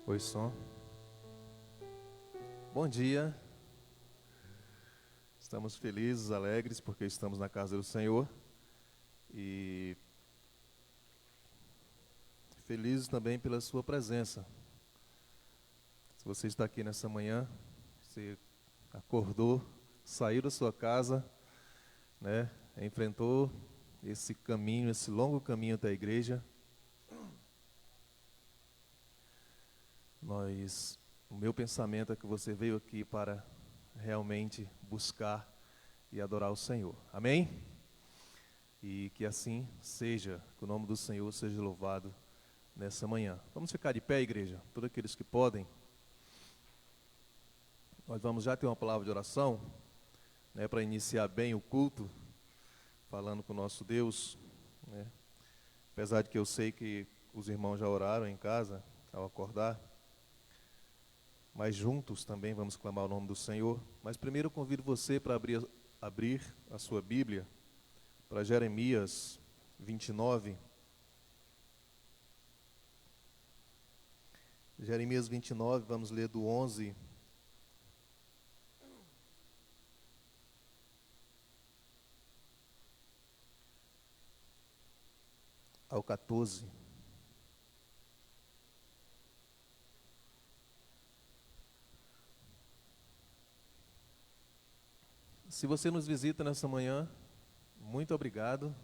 Oi, som. Bom dia. Estamos felizes, alegres, porque estamos na casa do Senhor. E felizes também pela sua presença. Se você está aqui nessa manhã, você acordou, saiu da sua casa, né? Enfrentou esse caminho, esse longo caminho até a igreja. O meu pensamento é que você veio aqui para realmente buscar e adorar o Senhor. Amém? E que assim seja, que o nome do Senhor seja louvado nessa manhã. Vamos ficar de pé, igreja, todos aqueles que podem. Nós vamos já ter uma palavra de oração, né, para iniciar bem o culto, falando com o nosso Deus, né? Apesar de que eu sei que os irmãos já oraram em casa ao acordar, mas juntos também vamos clamar o nome do Senhor. Mas primeiro eu convido você para abrir a sua Bíblia para Jeremias 29. Jeremias 29, vamos ler do 11 ao 14. Se você nos visita nessa manhã, muito obrigado.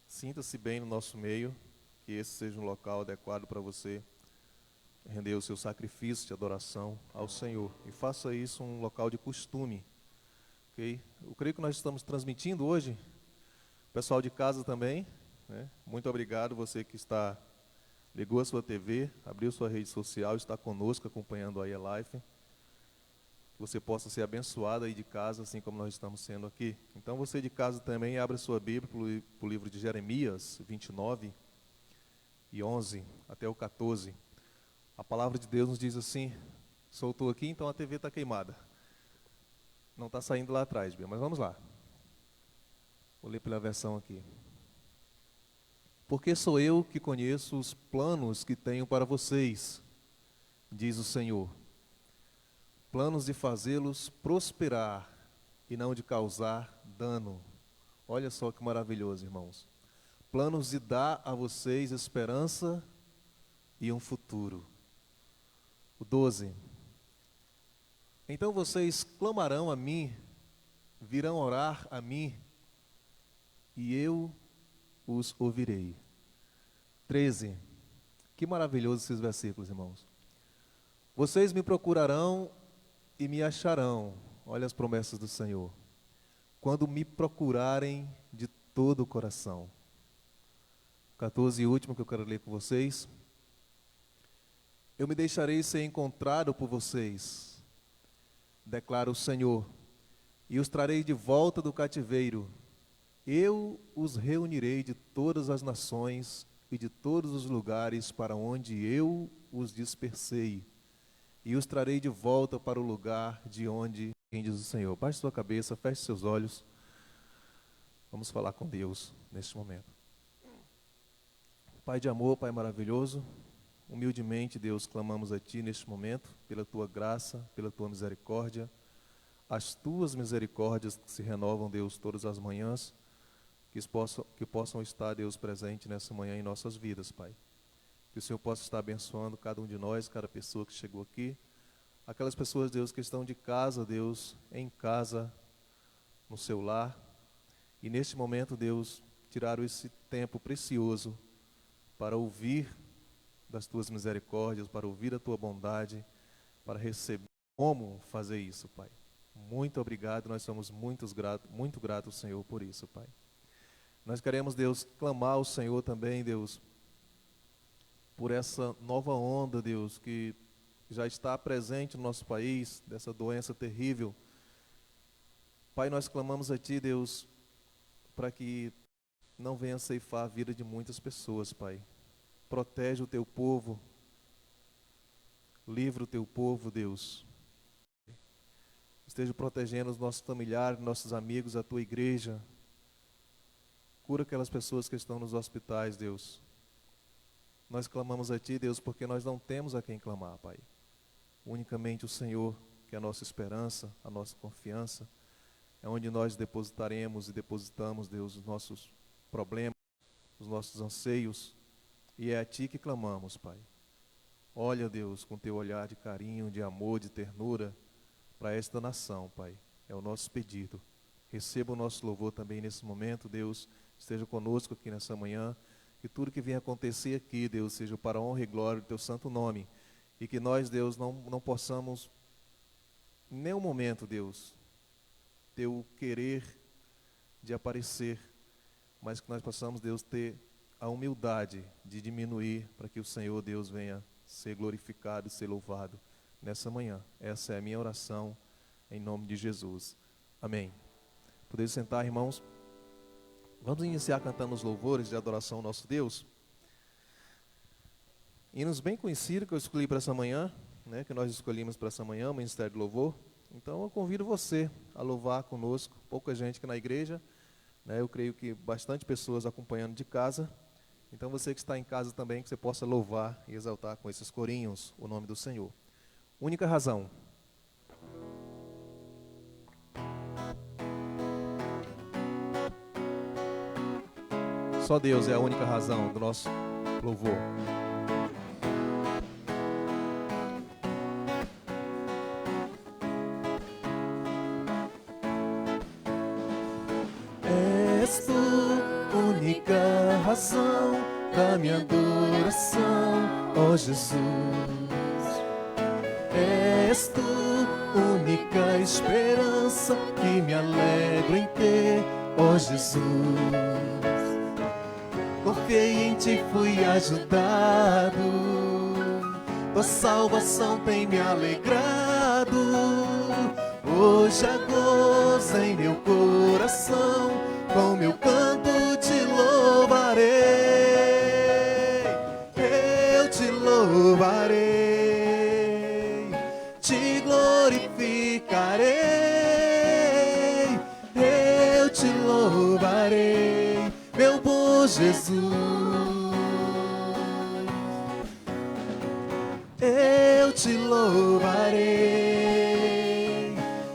Sinta-se bem no nosso meio, que esse seja um local adequado para você render o seu sacrifício de adoração ao Senhor. E faça isso um local de costume, ok? Eu creio que nós estamos transmitindo hoje, o pessoal de casa também, né? Muito obrigado, você que ligou a sua TV, abriu sua rede social, está conosco acompanhando aí a live. Que você possa ser abençoado aí de casa, assim como nós estamos sendo aqui. Então você de casa também abre a sua Bíblia para o livro de Jeremias 29 e 11 até o 14. A palavra de Deus nos diz assim, soltou aqui, então a TV está queimada. Não está saindo lá atrás, Bia, mas vamos lá. Vou ler pela versão aqui. Porque sou eu que conheço os planos que tenho para vocês, diz o Senhor. Planos de fazê-los prosperar e não de causar dano. Olha só que maravilhoso, irmãos. Planos de dar a vocês esperança e um futuro. O 12. Então vocês clamarão a mim, virão orar a mim, e eu os ouvirei. 13. Que maravilhoso esses versículos, irmãos. Vocês me procurarão e me acharão. Olha as promessas do Senhor. Quando me procurarem de todo o coração. 14 e último que eu quero ler com vocês. Eu me deixarei ser encontrado por vocês, declara o Senhor, e os trarei de volta do cativeiro. Eu os reunirei de todas as nações e de todos os lugares para onde eu os dispersei, e os trarei de volta para o lugar de onde, quem diz o Senhor. Baixe sua cabeça, feche seus olhos. Vamos falar com Deus neste momento. Pai de amor, Pai maravilhoso, humildemente, Deus, clamamos a Ti neste momento, pela Tua graça, pela Tua misericórdia, as Tuas misericórdias que se renovam, Deus, todas as manhãs, que possam estar, Deus, presente nessa manhã em nossas vidas, Pai. Que o Senhor possa estar abençoando cada um de nós, cada pessoa que chegou aqui, aquelas pessoas, Deus, que estão de casa, Deus, em casa, no seu lar, e neste momento, Deus, tiraram esse tempo precioso para ouvir das Tuas misericórdias, para ouvir a Tua bondade, para receber como fazer isso, Pai. Muito obrigado, nós somos muito gratos, Senhor, por isso, Pai. Nós queremos, Deus, clamar ao Senhor também, Deus, por essa nova onda, Deus, que já está presente no nosso país, dessa doença terrível. Pai, nós clamamos a Ti, Deus, para que não venha ceifar a vida de muitas pessoas, Pai. Protege o Teu povo, livra o Teu povo, Deus. Esteja protegendo os nossos familiares, nossos amigos, a Tua igreja. Cura aquelas pessoas que estão nos hospitais, Deus. Nós clamamos a Ti, Deus, porque nós não temos a quem clamar, Pai. Unicamente o Senhor, que é a nossa esperança, a nossa confiança, é onde nós depositaremos e depositamos, Deus, os nossos problemas, os nossos anseios, e é a Ti que clamamos, Pai. Olha, Deus, com Teu olhar de carinho, de amor, de ternura, para esta nação, Pai. É o nosso pedido. Receba o nosso louvor também nesse momento, Deus. Esteja conosco aqui nessa manhã. Que tudo que venha acontecer aqui, Deus, seja para a honra e glória do Teu santo nome. E que nós, Deus, não possamos, em nenhum momento, Deus, ter o querer de aparecer, mas que nós possamos, Deus, ter a humildade de diminuir para que o Senhor, Deus, venha ser glorificado e ser louvado nessa manhã. Essa é a minha oração, em nome de Jesus. Amém. Poder sentar, irmãos. Vamos iniciar cantando os louvores de adoração ao nosso Deus. Hinos bem conhecidos que eu escolhi para essa manhã, né, que nós escolhemos para essa manhã, o Ministério do Louvor. Então eu convido você a louvar conosco. Pouca gente aqui na igreja, né, eu creio que bastante pessoas acompanhando de casa. Então você que está em casa também, que você possa louvar e exaltar com esses corinhos o nome do Senhor. Única razão. Só Deus é a única razão do nosso louvor. És tu, única razão da minha adoração, ó Jesus. És tu, única esperança que me alegro em ter, ó Jesus. Confiei em Ti, fui ajudado, Tua salvação tem me alegrado. Hoje há gozo em meu coração, com meu canto Te louvarei. Eu Te louvarei, Te glorificarei. Eu Te louvarei, meu bom Jesus. Eu Te louvarei,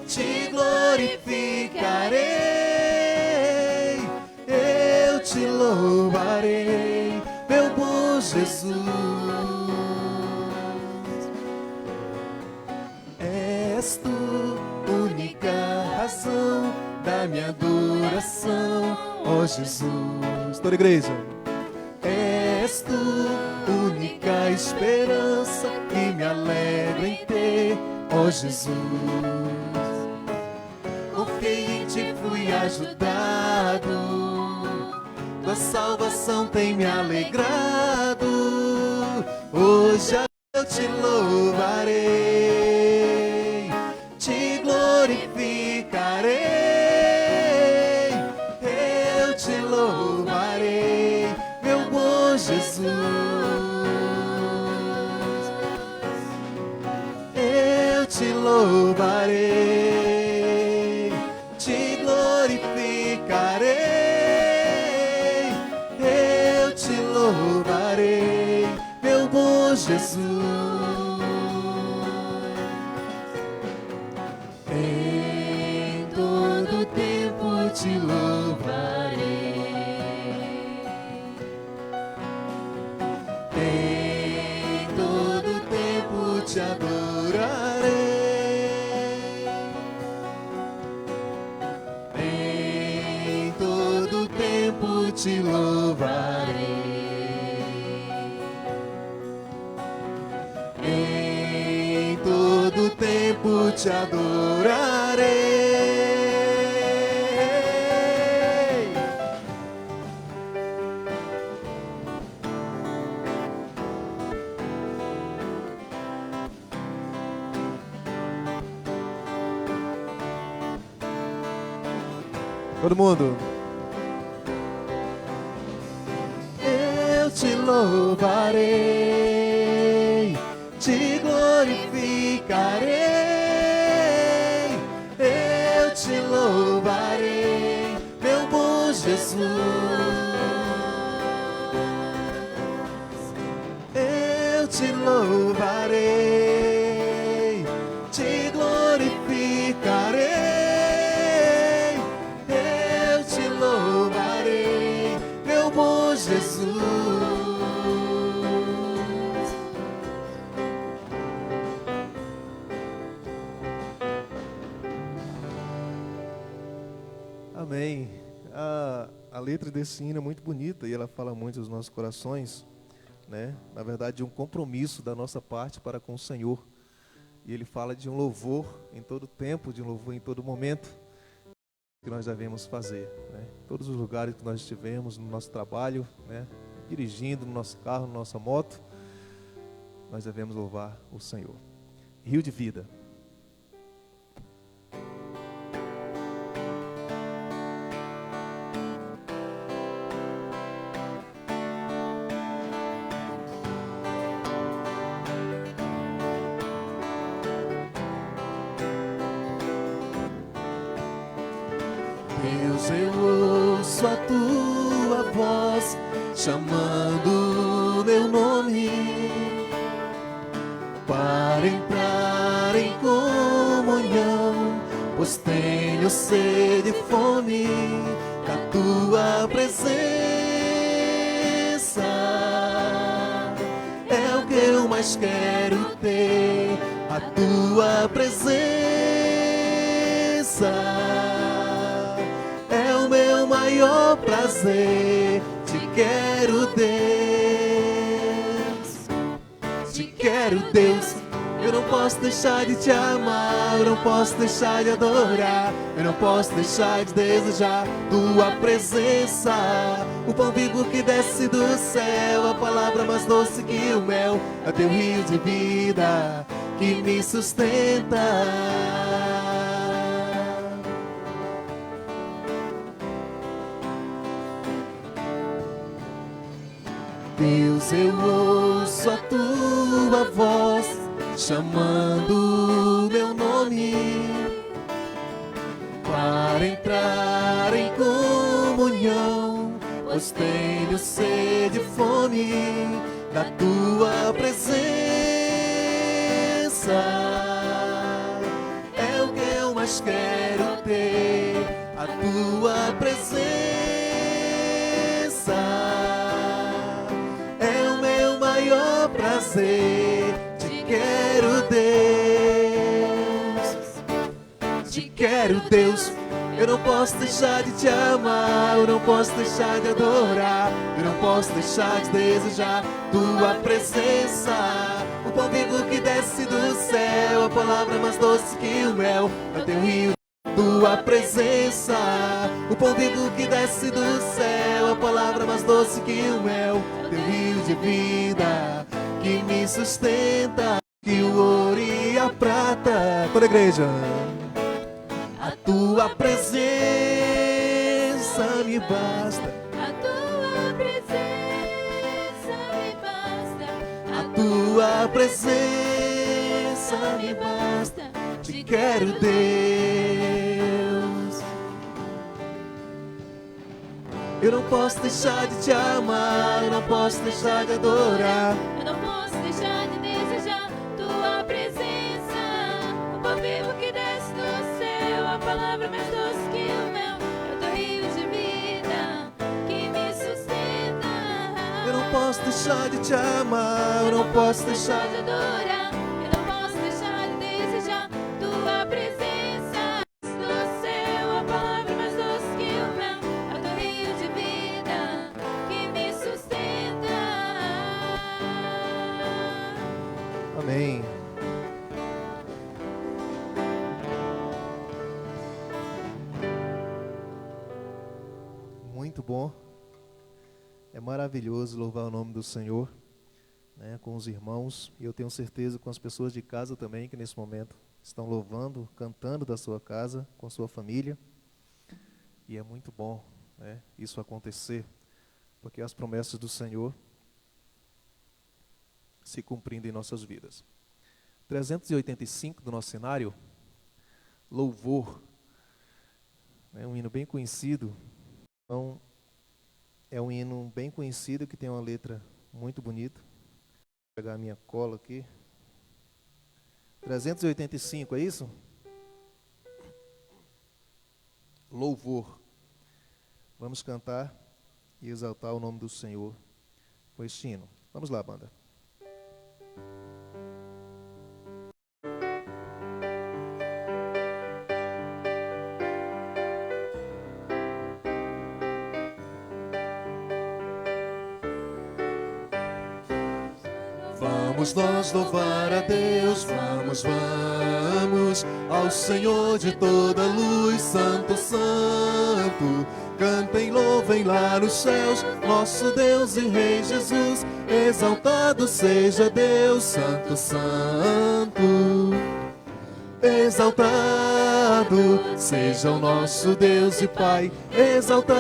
Te glorificarei. Eu Te louvarei, meu bom Jesus. És Tu, única razão da minha adoração, ó Jesus. Toda igreja. És Tu, única esperança que me alegra em ter, ó Jesus. Confiei em Ti, fui ajudado, Tua salvação tem me alegrado. Hoje eu Te louvarei, Te glorificarei. Eu Te louvarei, meu bom Jesus. Eu Te louvarei, Te glorificarei. Eu Te louvarei, meu bom Jesus. Em todo tempo Te louvarei. Em todo tempo Te adorarei. Em todo tempo Te louvarei. Em todo tempo Te adorarei. Todo mundo. Eu Te louvarei, Te glorificarei. Eu Te louvarei, meu bom Jesus. louvarei, te glorificarei, eu te louvarei, meu bom Jesus. Amém. A letra desse hino é muito bonita e ela fala muito aos nossos corações, né? Na verdade, de um compromisso da nossa parte para com o Senhor. E ele fala de um louvor em todo tempo, de um louvor em todo momento que nós devemos fazer, né? Todos os lugares que nós estivemos, no nosso trabalho, né? Dirigindo, no nosso carro, na nossa moto, nós devemos louvar o Senhor. Rio de Vida. Deus, eu ouço a tua voz chamando meu nome para entrar em comunhão, pois tenho sede e fome da tua presença. É o que eu mais quero ter, a tua presença. Maior prazer, te quero, Deus, te quero, Deus. Eu não posso deixar de te amar, eu não posso deixar de adorar, eu não posso deixar de desejar tua presença. O pão vivo que desce do céu, a palavra mais doce que o mel, é teu rio de vida que me sustenta. Deus, eu ouço a tua voz chamando meu nome para entrar em comunhão, pois tenho sede e fome da tua presença. É o que eu mais quero ter, a tua presença. Prazer, te quero, Deus, te quero, Deus. Eu não posso deixar de te amar, eu não posso deixar de adorar, eu não posso deixar de desejar tua presença. O pão vivo que desce do céu, a palavra mais doce que o mel, é teu rio, tua presença. O pão vivo que desce do céu, a palavra mais doce que o mel, teu rio de vida que me sustenta, que o ouro e a prata. Toda a igreja. A tua presença me basta. A tua presença me basta. A tua presença me basta. Te quero, Deus. Eu não posso deixar de te amar, eu não posso deixar de adorar. Eu não posso deixar de desejar tua presença. O pão vivo que desce do céu, a palavra mais doce que o mel, é o teu rio de vida que me sustenta. Eu não posso deixar de te amar, eu não posso deixar de adorar. Eu não posso deixar de desejar tua presença. Do céu, a palavra mais doce que o mel, é o teu rio de vida que me sustenta. Amém. Muito bom. É maravilhoso louvar o nome do Senhor, né, com os irmãos. E eu tenho certeza com as pessoas de casa também, que nesse momento estão louvando, cantando da sua casa, com sua família. E é muito bom, né, isso acontecer, porque as promessas do Senhor se cumprindo em nossas vidas. 385 do nosso cenário, louvor, é um hino bem conhecido. Então, é um hino bem conhecido que tem uma letra muito bonita. pegar a minha cola aqui. 385, é isso? Louvor. Vamos cantar e exaltar o nome do Senhor com este hino. Vamos lá, banda. Vamos nós louvar a Deus, vamos, vamos, ao Senhor de toda luz, Santo, Santo. Cantem, louvem lá nos céus, nosso Deus e Rei Jesus. Exaltado seja Deus, Santo, Santo. Exaltado seja o nosso Deus e Pai, exaltado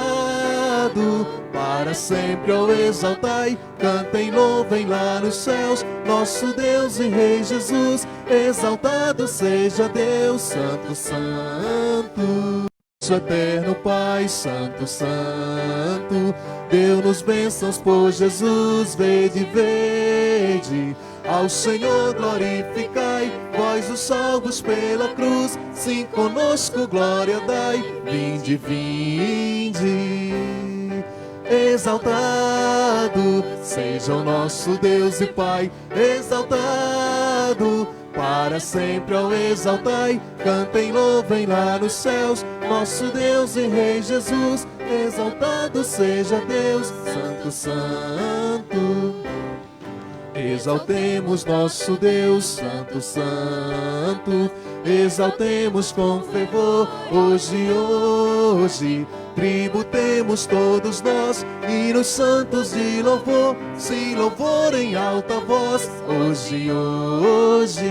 para sempre, ó, exaltai. Cantem, louvem lá nos céus, nosso Deus e Rei Jesus. Exaltado seja Deus, Santo, Santo. Eterno Pai, Santo, Santo, deu-nos bênçãos por Jesus. Vede, vede, ao Senhor glorificai, vós os salvos pela cruz, sim, conosco glória dai. Vinde, vinde, exaltado seja o nosso Deus e Pai, exaltado para sempre, ó, exaltai. Cantem, louvem lá nos céus, nosso Deus e Rei Jesus. Exaltado seja Deus, Santo, Santo. Exaltemos nosso Deus, Santo, Santo. Exaltemos com fervor, hoje, hoje. Tributemos todos nós, hinos santos de louvor, sim, louvor em alta voz, hoje, hoje.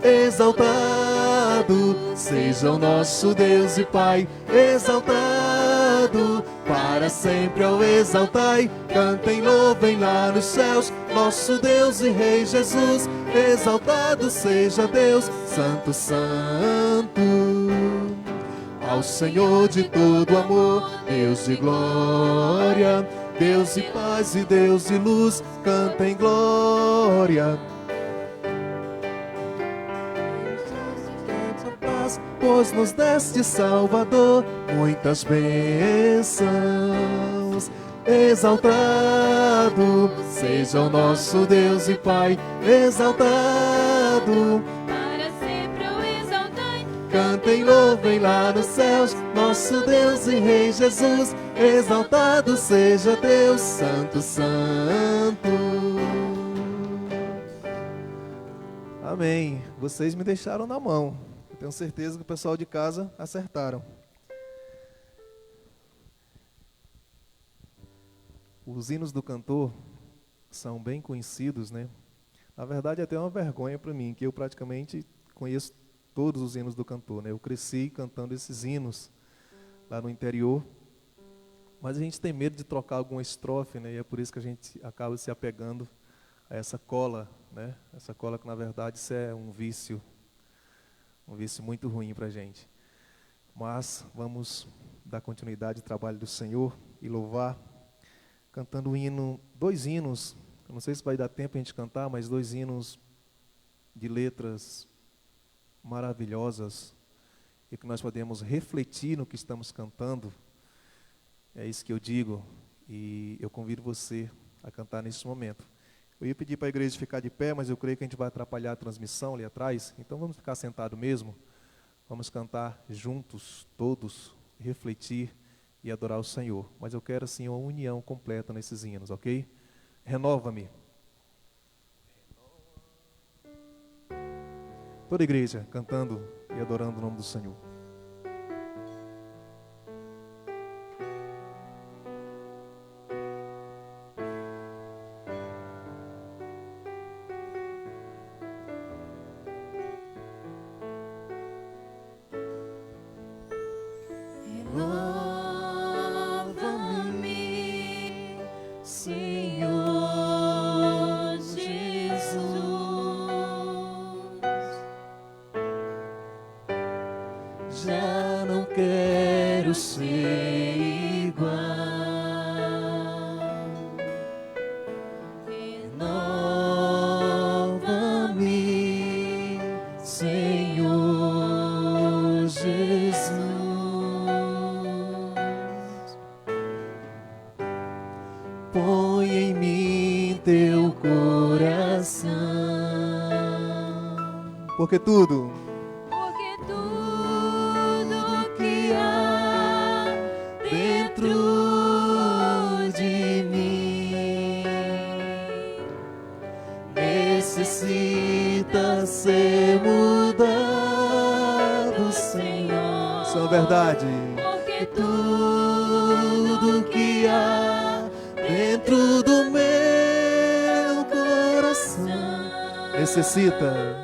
Exaltado seja o nosso Deus e Pai, exaltado para sempre, ó, exaltai. Cantem, louvem lá nos céus, nosso Deus e Rei Jesus. Exaltado seja Deus, Santo, Santo. Ao Senhor de todo amor, Deus de glória, Deus de paz e Deus de luz, cantem glória. Pois nos deste, Salvador, muitas bênçãos. Exaltado seja o nosso Deus e Pai, exaltado Para sempre o exaltai. cantem, louvem lá nos céus, nosso Deus e Rei Jesus. Exaltado seja Deus, Santo, Santo. Amém. Vocês me deixaram na mão. Eu tenho certeza que o pessoal de casa acertaram. Os hinos do cantor são bem conhecidos, né? Na verdade, é até uma vergonha para mim, que eu praticamente conheço todos os hinos do cantor, né? Eu cresci cantando esses hinos lá no interior, mas a gente tem medo de trocar alguma estrofe, né? E é por isso que a gente acaba se apegando a essa cola, né? Essa cola que, na verdade, isso é um vício muito ruim para a gente. Mas vamos dar continuidade ao trabalho do Senhor e louvar, cantando um hino, 2 hinos. Eu não sei se vai dar tempo a gente cantar, mas 2 hinos de letras maravilhosas e que nós podemos refletir no que estamos cantando. É isso que eu digo, e eu convido você a cantar nesse momento. Eu ia pedir para a igreja ficar de pé, mas eu creio que a gente vai atrapalhar a transmissão ali atrás, então vamos ficar sentado mesmo. Vamos cantar juntos, todos, refletir e adorar o Senhor. Mas eu quero assim uma união completa nesses hinos, ok? Renova-me. Toda a igreja cantando e adorando o nome do Senhor. Renova-me, Senhor Jesus. Já não quero ser igual. Renova teu coração. Porque tudo Porque tudo que há dentro de mim necessita ser mudado, Senhor. são verdade. porque Tudo que há dentro do meu coração Necessita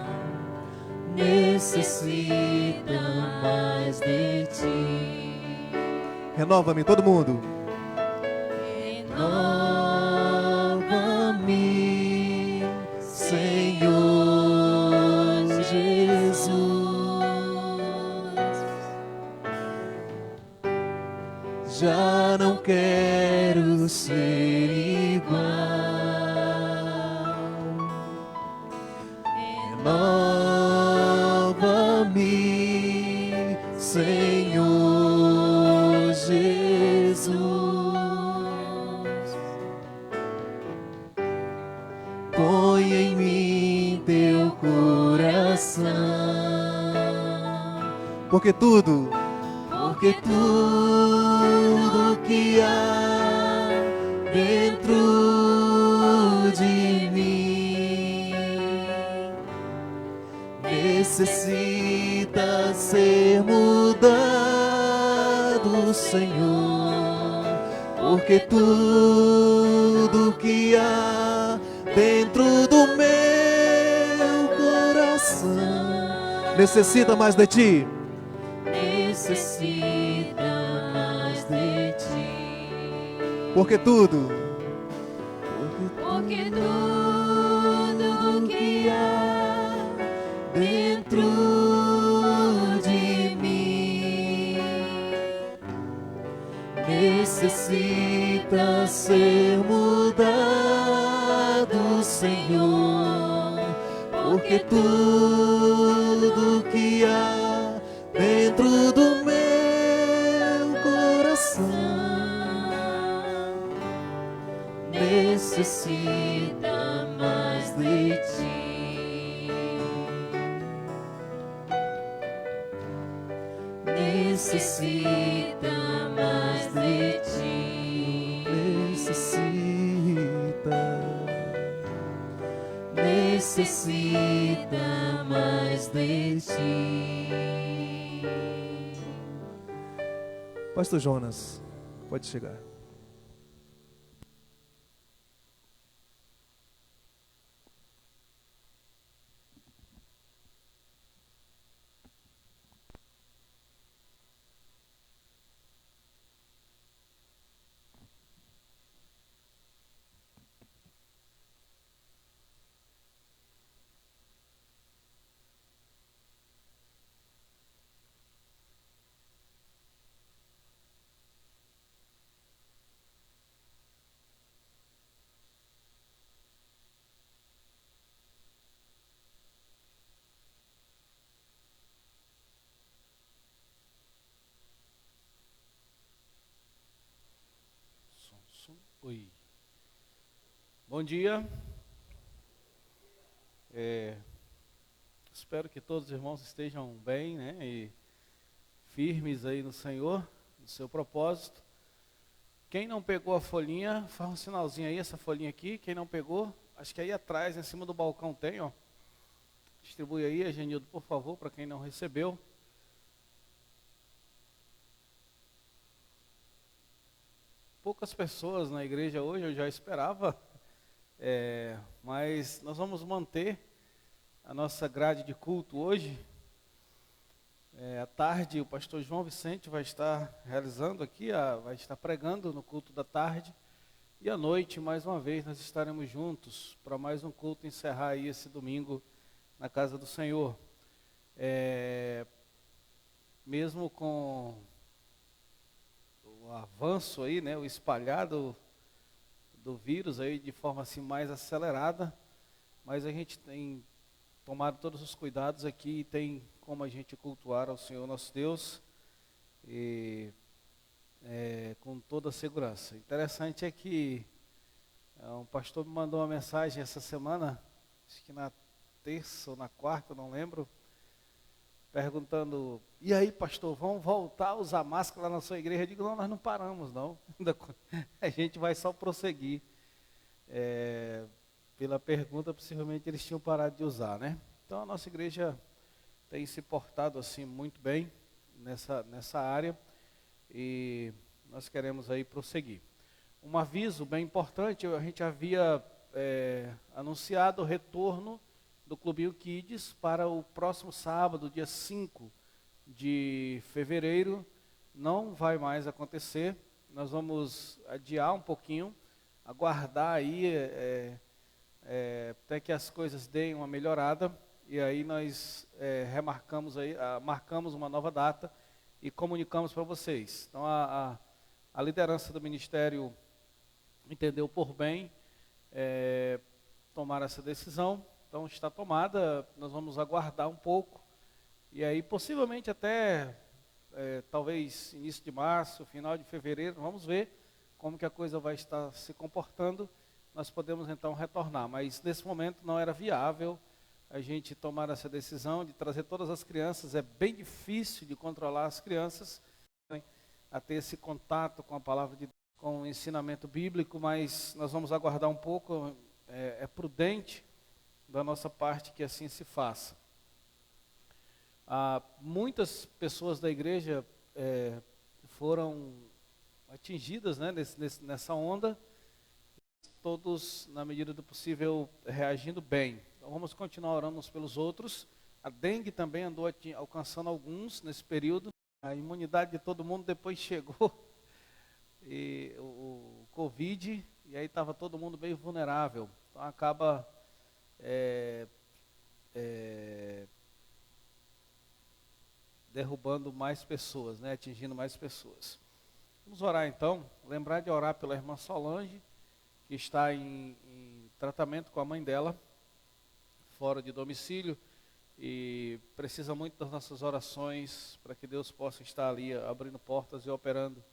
necessita mais de ti. renova-me, todo mundo. Renova-me, Senhor Jesus. Já não quero ser igual. Renova-me, Senhor Jesus. Põe em mim teu coração, Porque tudo porque tudo que há dentro de mim necessita ser mudado, Senhor. Porque tudo que há dentro do meu coração necessita mais de ti. necessita mais de ti. Porque tudo Porque tudo que há dentro de mim necessita ser mudado, Senhor. Porque tudo que há dentro do meu coração necessita mais de ti. Necessita mais de ti. Necessita mais de ti. Pastor Jonas, pode chegar. Oi. Bom dia. Espero que todos os irmãos estejam bem, né? E firmes aí no Senhor, no seu propósito. Quem não pegou a folhinha, faz um sinalzinho aí, essa folhinha aqui. Quem não pegou, acho que aí atrás, em cima do balcão tem, ó. Distribui aí, Agenildo, por favor, para quem não recebeu. Poucas pessoas na igreja hoje, eu já esperava, mas nós vamos manter a nossa grade de culto hoje. À tarde, o pastor João Vicente vai estar realizando aqui, vai estar pregando no culto da tarde. E à noite, mais uma vez, nós estaremos juntos para mais um culto encerrar aí esse domingo na casa do Senhor. Mesmo com o avanço aí, né, o espalhado do vírus aí de forma assim mais acelerada, mas a gente tem tomado todos os cuidados aqui e tem como a gente cultuar ao Senhor nosso Deus e com toda a segurança. Interessante é que O pastor me mandou uma mensagem essa semana, acho que na terça ou na quarta, não lembro, perguntando: e aí, pastor, vamos voltar a usar máscara lá na sua igreja? Eu digo: não, nós não paramos, não. A gente vai só prosseguir. Pela pergunta, possivelmente eles tinham parado de usar, né? Então a nossa igreja tem se portado assim muito bem nessa área e nós queremos aí prosseguir. Um aviso bem importante: a gente havia anunciado o retorno do Clubinho Kids para o próximo sábado, dia 5 de fevereiro. Não vai mais acontecer, nós vamos adiar um pouquinho, aguardar aí até que as coisas deem uma melhorada, e aí nós marcamos uma nova data e comunicamos para vocês. Então a liderança do ministério entendeu por bem tomar essa decisão. Então está tomada, nós vamos aguardar um pouco, e aí possivelmente até talvez início de março, final de fevereiro, vamos ver como que a coisa vai estar se comportando, nós podemos então retornar. Mas nesse momento não era viável a gente tomar essa decisão de trazer todas as crianças. É bem difícil de controlar as crianças, né, a ter esse contato com a palavra de Deus, com o ensinamento bíblico, mas nós vamos aguardar um pouco. É prudente da nossa parte que assim se faça. Muitas pessoas da igreja foram atingidas, né, nessa onda, todos, na medida do possível, reagindo bem. Então vamos continuar orando uns pelos outros. A dengue também andou alcançando alguns nesse período. A imunidade de todo mundo depois chegou, e o Covid, e aí estava todo mundo meio vulnerável. Então acaba derrubando mais pessoas, né, atingindo mais pessoas. Vamos orar então, lembrar de orar pela irmã Solange, que está em tratamento com a mãe dela, fora de domicílio, e precisa muito das nossas orações para que Deus possa estar ali abrindo portas e operando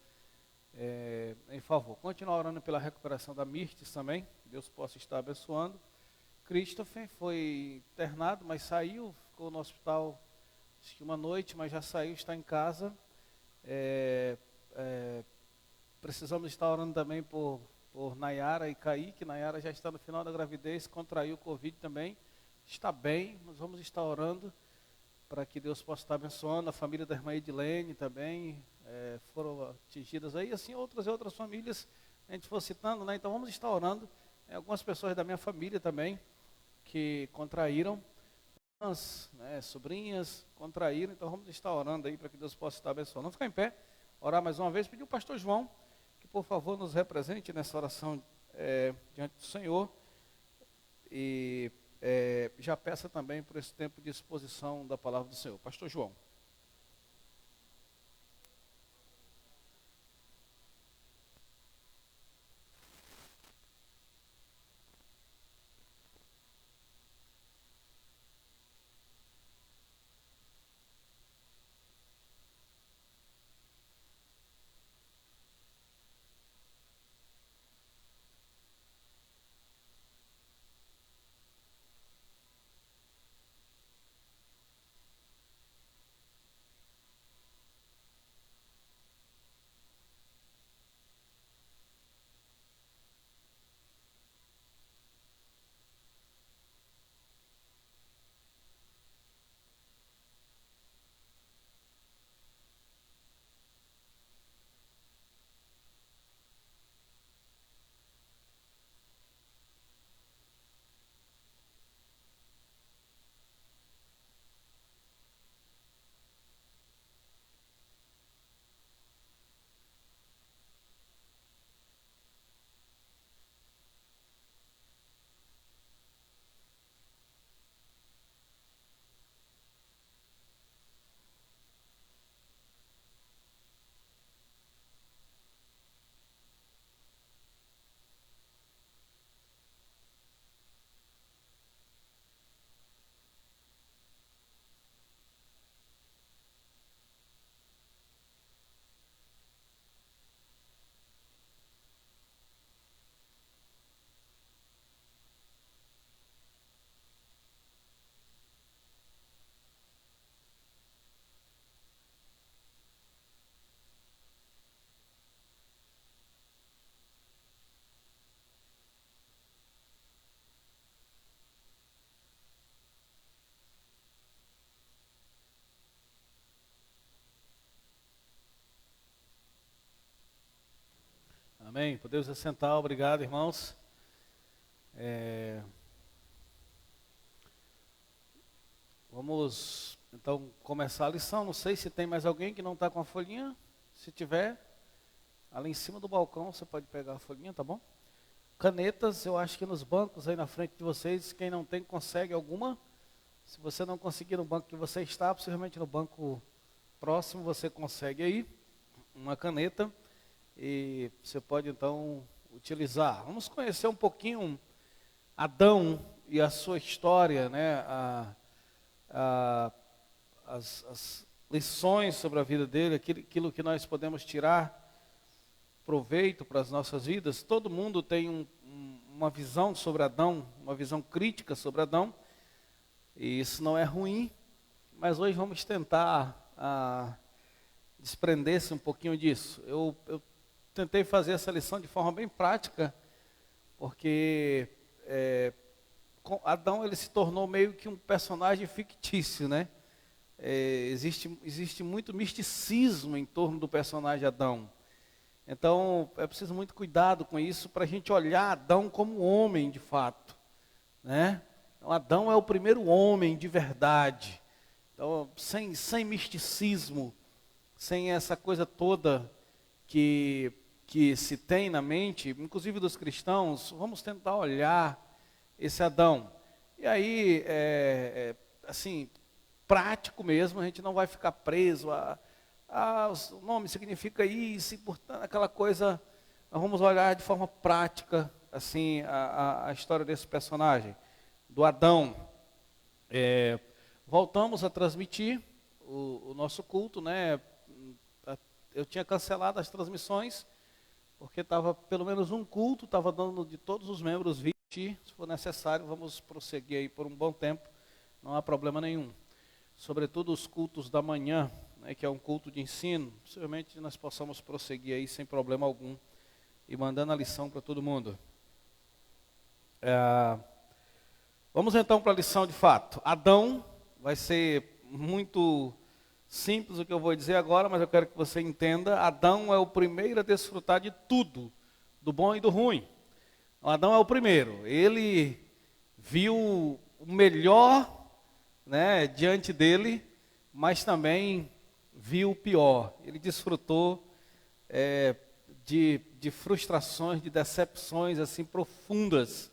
em favor. Continuar orando pela recuperação da Mirtes também, Deus possa estar abençoando. Christopher foi internado, mas saiu, ficou no hospital acho que uma noite, mas já saiu, está em casa. Precisamos estar orando também por Nayara e Kaique. Nayara já está no final da gravidez, contraiu o Covid também, está bem, nós vamos estar orando para que Deus possa estar abençoando. A família da irmã Edilene também foram atingidas aí, assim outras famílias, a gente for citando, né? Então vamos estar orando. Algumas pessoas da minha família também, que contraíram, né, sobrinhas, contraíram, então vamos estar orando aí para que Deus possa estar abençoando. Vamos ficar em pé, orar mais uma vez, pedir o pastor João, que por favor nos represente nessa oração diante do Senhor, e já peça também por esse tempo de exposição da palavra do Senhor. Pastor João. Amém. Podemos assentar. Obrigado, irmãos. Vamos, então, começar a lição. Não sei se tem mais alguém que não está com a folhinha. Se tiver, ali em cima do balcão, você pode pegar a folhinha, tá bom? Canetas, eu acho que nos bancos aí na frente de vocês, quem não tem, consegue alguma. Se você não conseguir no banco que você está, possivelmente no banco próximo, você consegue aí uma caneta. E você pode, então, utilizar. Vamos conhecer um pouquinho Adão e a sua história, né? As lições sobre a vida dele, aquilo que nós podemos tirar proveito para as nossas vidas. Todo mundo tem uma visão sobre Adão, uma visão crítica sobre Adão, e isso não é ruim, mas hoje vamos tentar desprender-se um pouquinho disso. Eu tentei fazer essa lição de forma bem prática, porque Adão ele se tornou meio que um personagem fictício, né? Existe muito misticismo em torno do personagem Adão. Então, é preciso muito cuidado com isso para a gente olhar Adão como homem de fato, né? Então, Adão é o primeiro homem de verdade. Então, sem misticismo, sem essa coisa toda que se tem na mente, inclusive dos cristãos, vamos tentar olhar esse Adão. E aí, assim, prático mesmo, a gente não vai ficar preso o nome significa isso, e portanto, aquela coisa, nós vamos olhar de forma prática, assim, a história desse personagem, do Adão. Voltamos a transmitir o nosso culto, né? Eu tinha cancelado as transmissões, porque estava pelo menos um culto, estava dando de todos os membros 20, se for necessário, vamos prosseguir aí por um bom tempo, não há problema nenhum. Sobretudo os cultos da manhã, né, que é um culto de ensino, possivelmente nós possamos prosseguir aí sem problema algum, e mandando a lição para todo mundo. Vamos então para a lição de fato. Adão, vai ser muito simples o que eu vou dizer agora, mas eu quero que você entenda. Adão é o primeiro a desfrutar de tudo, do bom e do ruim. Adão é o primeiro. Ele viu o melhor, né, diante dele, mas também viu o pior. Ele desfrutou de frustrações, de decepções assim profundas,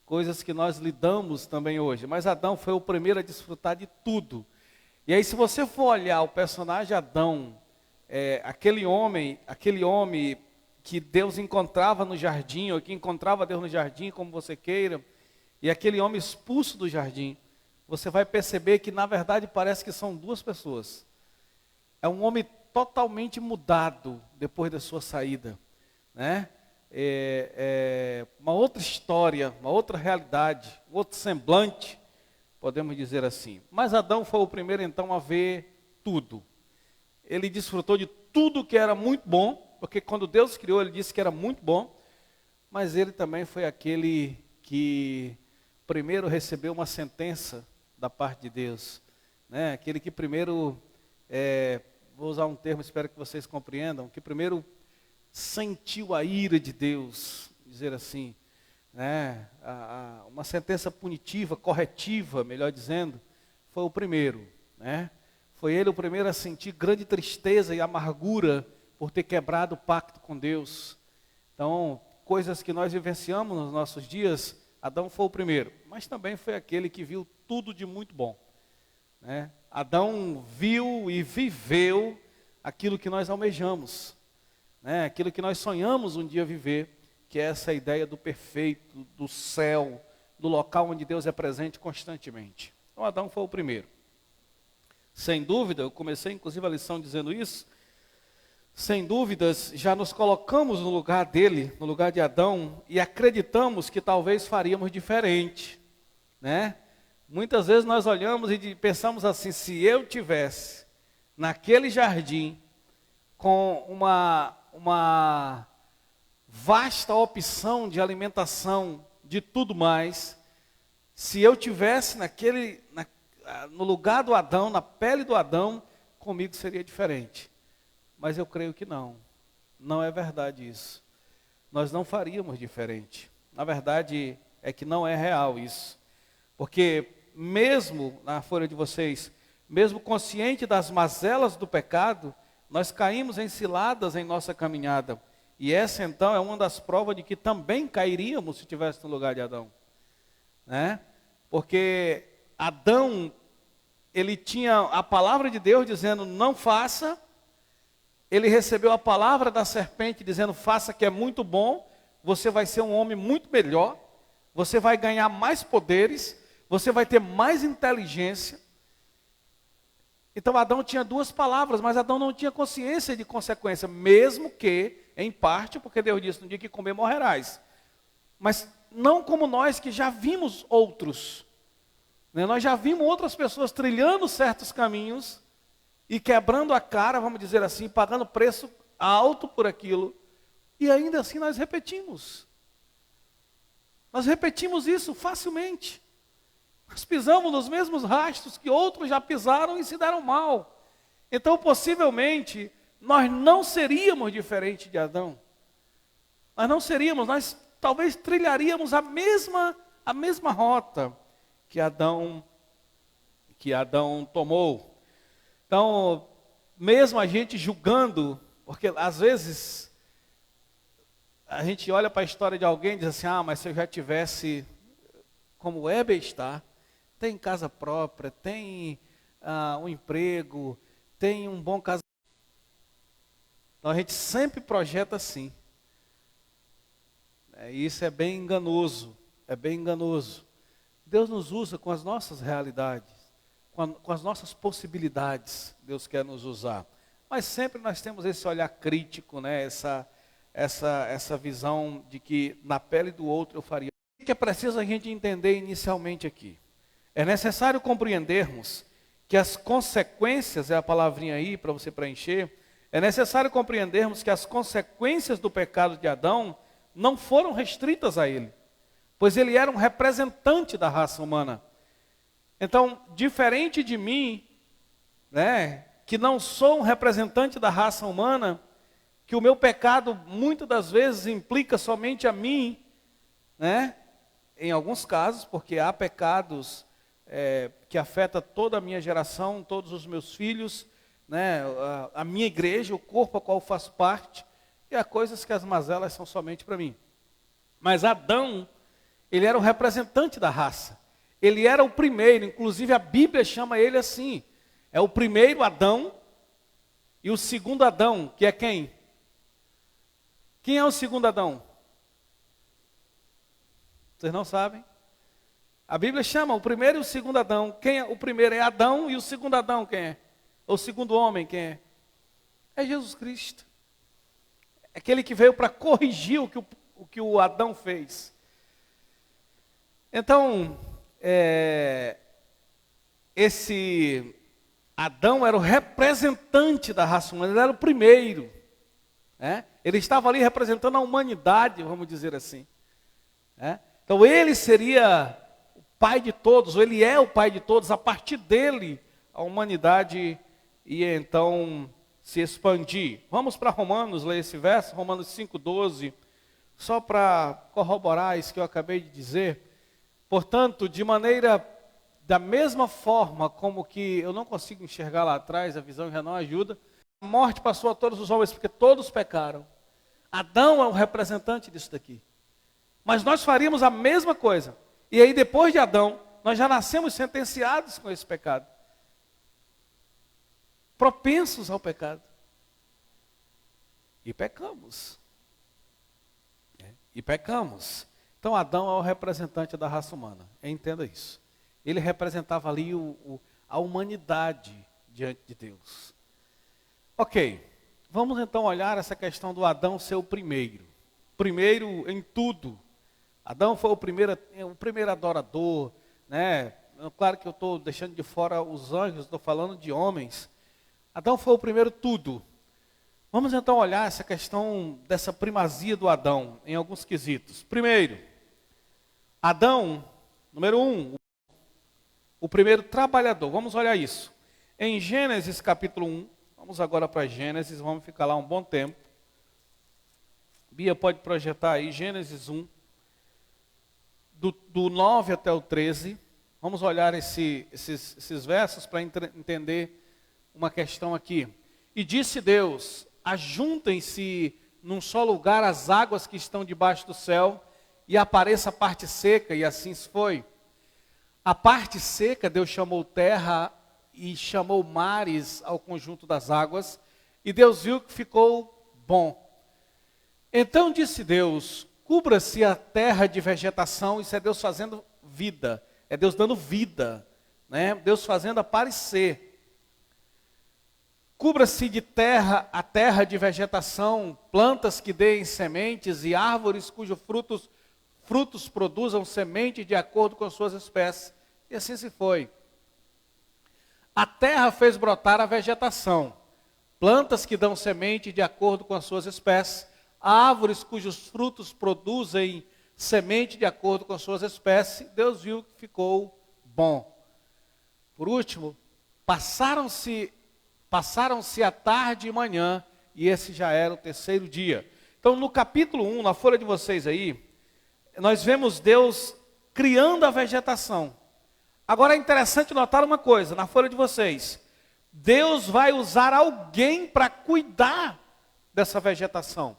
coisas que nós lidamos também hoje. Mas Adão foi o primeiro a desfrutar de tudo. E aí, se você for olhar o personagem Adão, aquele homem que Deus encontrava no jardim, ou que encontrava Deus no jardim, como você queira, e aquele homem expulso do jardim, você vai perceber que, na verdade, parece que são duas pessoas. É um homem totalmente mudado depois da sua saída, né? Uma outra história, uma outra realidade, um outro semblante, podemos dizer assim. Mas Adão foi o primeiro, então, a ver tudo. Ele desfrutou de tudo que era muito bom, porque quando Deus criou, ele disse que era muito bom, mas ele também foi aquele que primeiro recebeu uma sentença da parte de Deus, né? Aquele que primeiro, vou usar um termo, espero que vocês compreendam, que primeiro sentiu a ira de Deus, dizer assim, né? Uma sentença punitiva, corretiva, melhor dizendo, foi o primeiro, né? Foi ele o primeiro a sentir grande tristeza e amargura por ter quebrado o pacto com Deus. Então, coisas que nós vivenciamos nos nossos dias, Adão foi o primeiro, mas também foi aquele que viu tudo de muito bom, né? Adão viu e viveu aquilo que nós almejamos, né? Aquilo que nós sonhamos um dia viver, que é essa ideia do perfeito, do céu, do local onde Deus é presente constantemente. Então Adão foi o primeiro. Sem dúvida, eu comecei inclusive a lição dizendo isso, sem dúvidas, já nos colocamos no lugar dele, no lugar de Adão, e acreditamos que talvez faríamos diferente, né? Muitas vezes nós olhamos e pensamos assim, se eu tivesse naquele jardim com uma vasta opção de alimentação, de tudo mais, se eu tivesse no lugar do Adão, na pele do Adão, comigo seria diferente. Mas eu creio que não é verdade isso. nós não faríamos diferente. Na verdade, é que não é real isso. Porque mesmo na folha de vocês, mesmo consciente das mazelas do pecado, nós caímos em ciladas em nossa caminhada. E essa então é uma das provas de que também cairíamos se estivesse no lugar de Adão. Né? Porque Adão, ele tinha a palavra de Deus dizendo não faça. Ele recebeu a palavra da serpente dizendo faça, que é muito bom. Você vai ser um homem muito melhor. Você vai ganhar mais poderes. Você vai ter mais inteligência. Então Adão tinha duas palavras, mas Adão não tinha consciência de consequência, mesmo que, em parte, porque Deus disse, no dia que comer morrerás. Mas não como nós que já vimos outros. Né? Nós já vimos outras pessoas trilhando certos caminhos e quebrando a cara, vamos dizer assim, pagando preço alto por aquilo. E ainda assim nós repetimos. Nós repetimos isso facilmente. Nós pisamos nos mesmos rastros que outros já pisaram e se deram mal. Então, possivelmente, nós não seríamos diferente de Adão. Nós não seríamos, nós talvez trilharíamos a mesma rota que Adão tomou. Então, mesmo a gente julgando, porque às vezes a gente olha para a história de alguém e diz assim, mas se eu já tivesse como o Heber está, tem casa própria, tem um emprego, tem um bom casamento. Então a gente sempre projeta assim. Isso é bem enganoso, Deus nos usa com as nossas realidades, com as nossas possibilidades, Deus quer nos usar. Mas sempre nós temos esse olhar crítico, né? essa visão de que na pele do outro eu faria. O que é preciso a gente entender inicialmente aqui? É necessário compreendermos que as consequências, é a palavrinha aí para você preencher, é necessário compreendermos que as consequências do pecado de Adão não foram restritas a ele, pois ele era um representante da raça humana. Então, diferente de mim, né, que não sou um representante da raça humana, que o meu pecado muitas das vezes implica somente a mim, né, em alguns casos, porque há pecados que afeta toda a minha geração, todos os meus filhos, né, a minha igreja, o corpo a qual eu faço parte, e há coisas que as mazelas são somente para mim. Mas Adão, ele era o representante da raça, ele era o primeiro, inclusive a Bíblia chama ele assim, é o primeiro Adão e o segundo Adão, que é quem? Quem é o segundo Adão? Vocês não sabem? A Bíblia chama o primeiro e o segundo Adão. Quem é? O primeiro é Adão e o segundo Adão quem é? O segundo homem quem é? É Jesus Cristo. É aquele que veio para corrigir o que o Adão fez. Então, esse Adão era o representante da raça humana, ele era o primeiro. Ele estava ali representando a humanidade, vamos dizer assim. Então ele seria o pai de todos, ou ele é o pai de todos, a partir dele a humanidade ia então se expandir. Vamos para Romanos, ler esse verso, Romanos 5,12, só para corroborar isso que eu acabei de dizer. Portanto, da mesma forma como que eu não consigo enxergar lá atrás, a visão já não ajuda, a morte passou a todos os homens, porque todos pecaram. Adão é um representante disso daqui. Mas nós faríamos a mesma coisa. E aí depois de Adão, nós já nascemos sentenciados com esse pecado. Propensos ao pecado. E pecamos. Então Adão é o representante da raça humana. Entenda isso. Ele representava ali a humanidade diante de Deus. Ok, vamos então olhar essa questão do Adão ser o primeiro. Primeiro em tudo. Adão foi o primeiro adorador, né? Claro que eu estou deixando de fora os anjos, estou falando de homens. Adão foi o primeiro tudo. Vamos então olhar essa questão dessa primazia do Adão em alguns quesitos. Primeiro, Adão, número 1, o primeiro trabalhador. Vamos olhar isso. Em Gênesis capítulo 1, vamos agora para Gênesis, vamos ficar lá um bom tempo. Bia pode projetar aí Gênesis 1, do 9 até o 13. Vamos olhar esses versos para entender uma questão aqui. E disse Deus: ajuntem-se num só lugar as águas que estão debaixo do céu, e apareça a parte seca, e assim se foi. A parte seca Deus chamou terra, e chamou mares ao conjunto das águas, e Deus viu que ficou bom. Então disse Deus: cubra-se a terra de vegetação. Isso é Deus fazendo vida, é Deus dando vida, né? Deus fazendo aparecer. Cubra-se de terra a terra de vegetação, plantas que deem sementes e árvores cujos frutos produzam semente de acordo com as suas espécies. E assim se foi. A terra fez brotar a vegetação, plantas que dão semente de acordo com as suas espécies, árvores cujos frutos produzem semente de acordo com as suas espécies. Deus viu que ficou bom. Por último, passaram-se a tarde e manhã, e esse já era o terceiro dia. Então, no capítulo 1, na folha de vocês aí, nós vemos Deus criando a vegetação. Agora é interessante notar uma coisa, na folha de vocês. Deus vai usar alguém para cuidar dessa vegetação.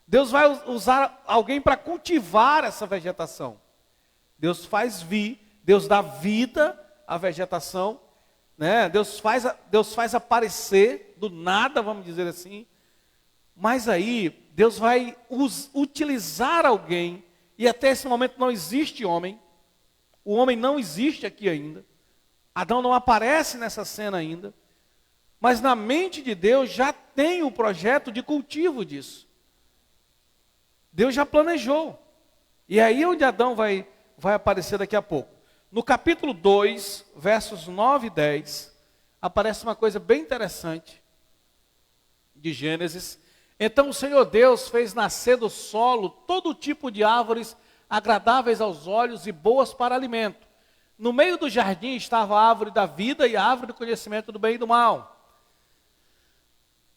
Deus vai usar alguém para cultivar essa vegetação. Deus Deus dá vida à vegetação, né? Deus faz aparecer do nada, vamos dizer assim. Mas aí, Deus vai utilizar alguém, e até esse momento não existe homem. O homem não existe aqui ainda. Adão não aparece nessa cena ainda. Mas na mente de Deus já tem o projeto de cultivo disso. Deus já planejou. E é aí onde Adão vai aparecer daqui a pouco. No capítulo 2, versos 9 e 10, aparece uma coisa bem interessante de Gênesis. Então o Senhor Deus fez nascer do solo todo tipo de árvores agradáveis aos olhos e boas para alimento. No meio do jardim estava a árvore da vida e a árvore do conhecimento do bem e do mal.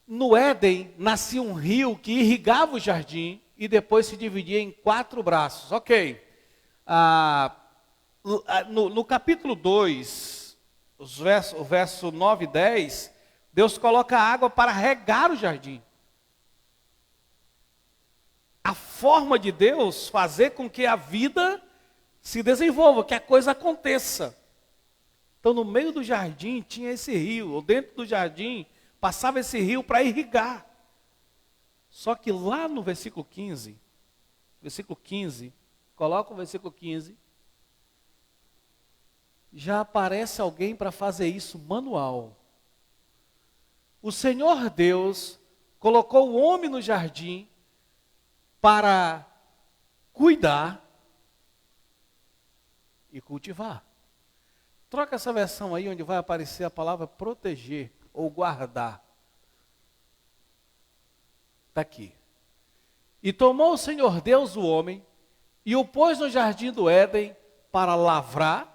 No Éden nascia um rio que irrigava o jardim e depois se dividia em 4 braços. Ok. No capítulo 2, o verso 9 e 10, Deus coloca água para regar o jardim. A forma de Deus fazer com que a vida se desenvolva, que a coisa aconteça. Então, no meio do jardim tinha esse rio, ou dentro do jardim passava esse rio para irrigar. Só que lá no versículo 15, coloca o versículo 15, já aparece alguém para fazer isso manual. O Senhor Deus colocou o homem no jardim para cuidar e cultivar. Troca essa versão aí onde vai aparecer a palavra proteger ou guardar. Está aqui. E tomou o Senhor Deus o homem e o pôs no jardim do Éden para lavrar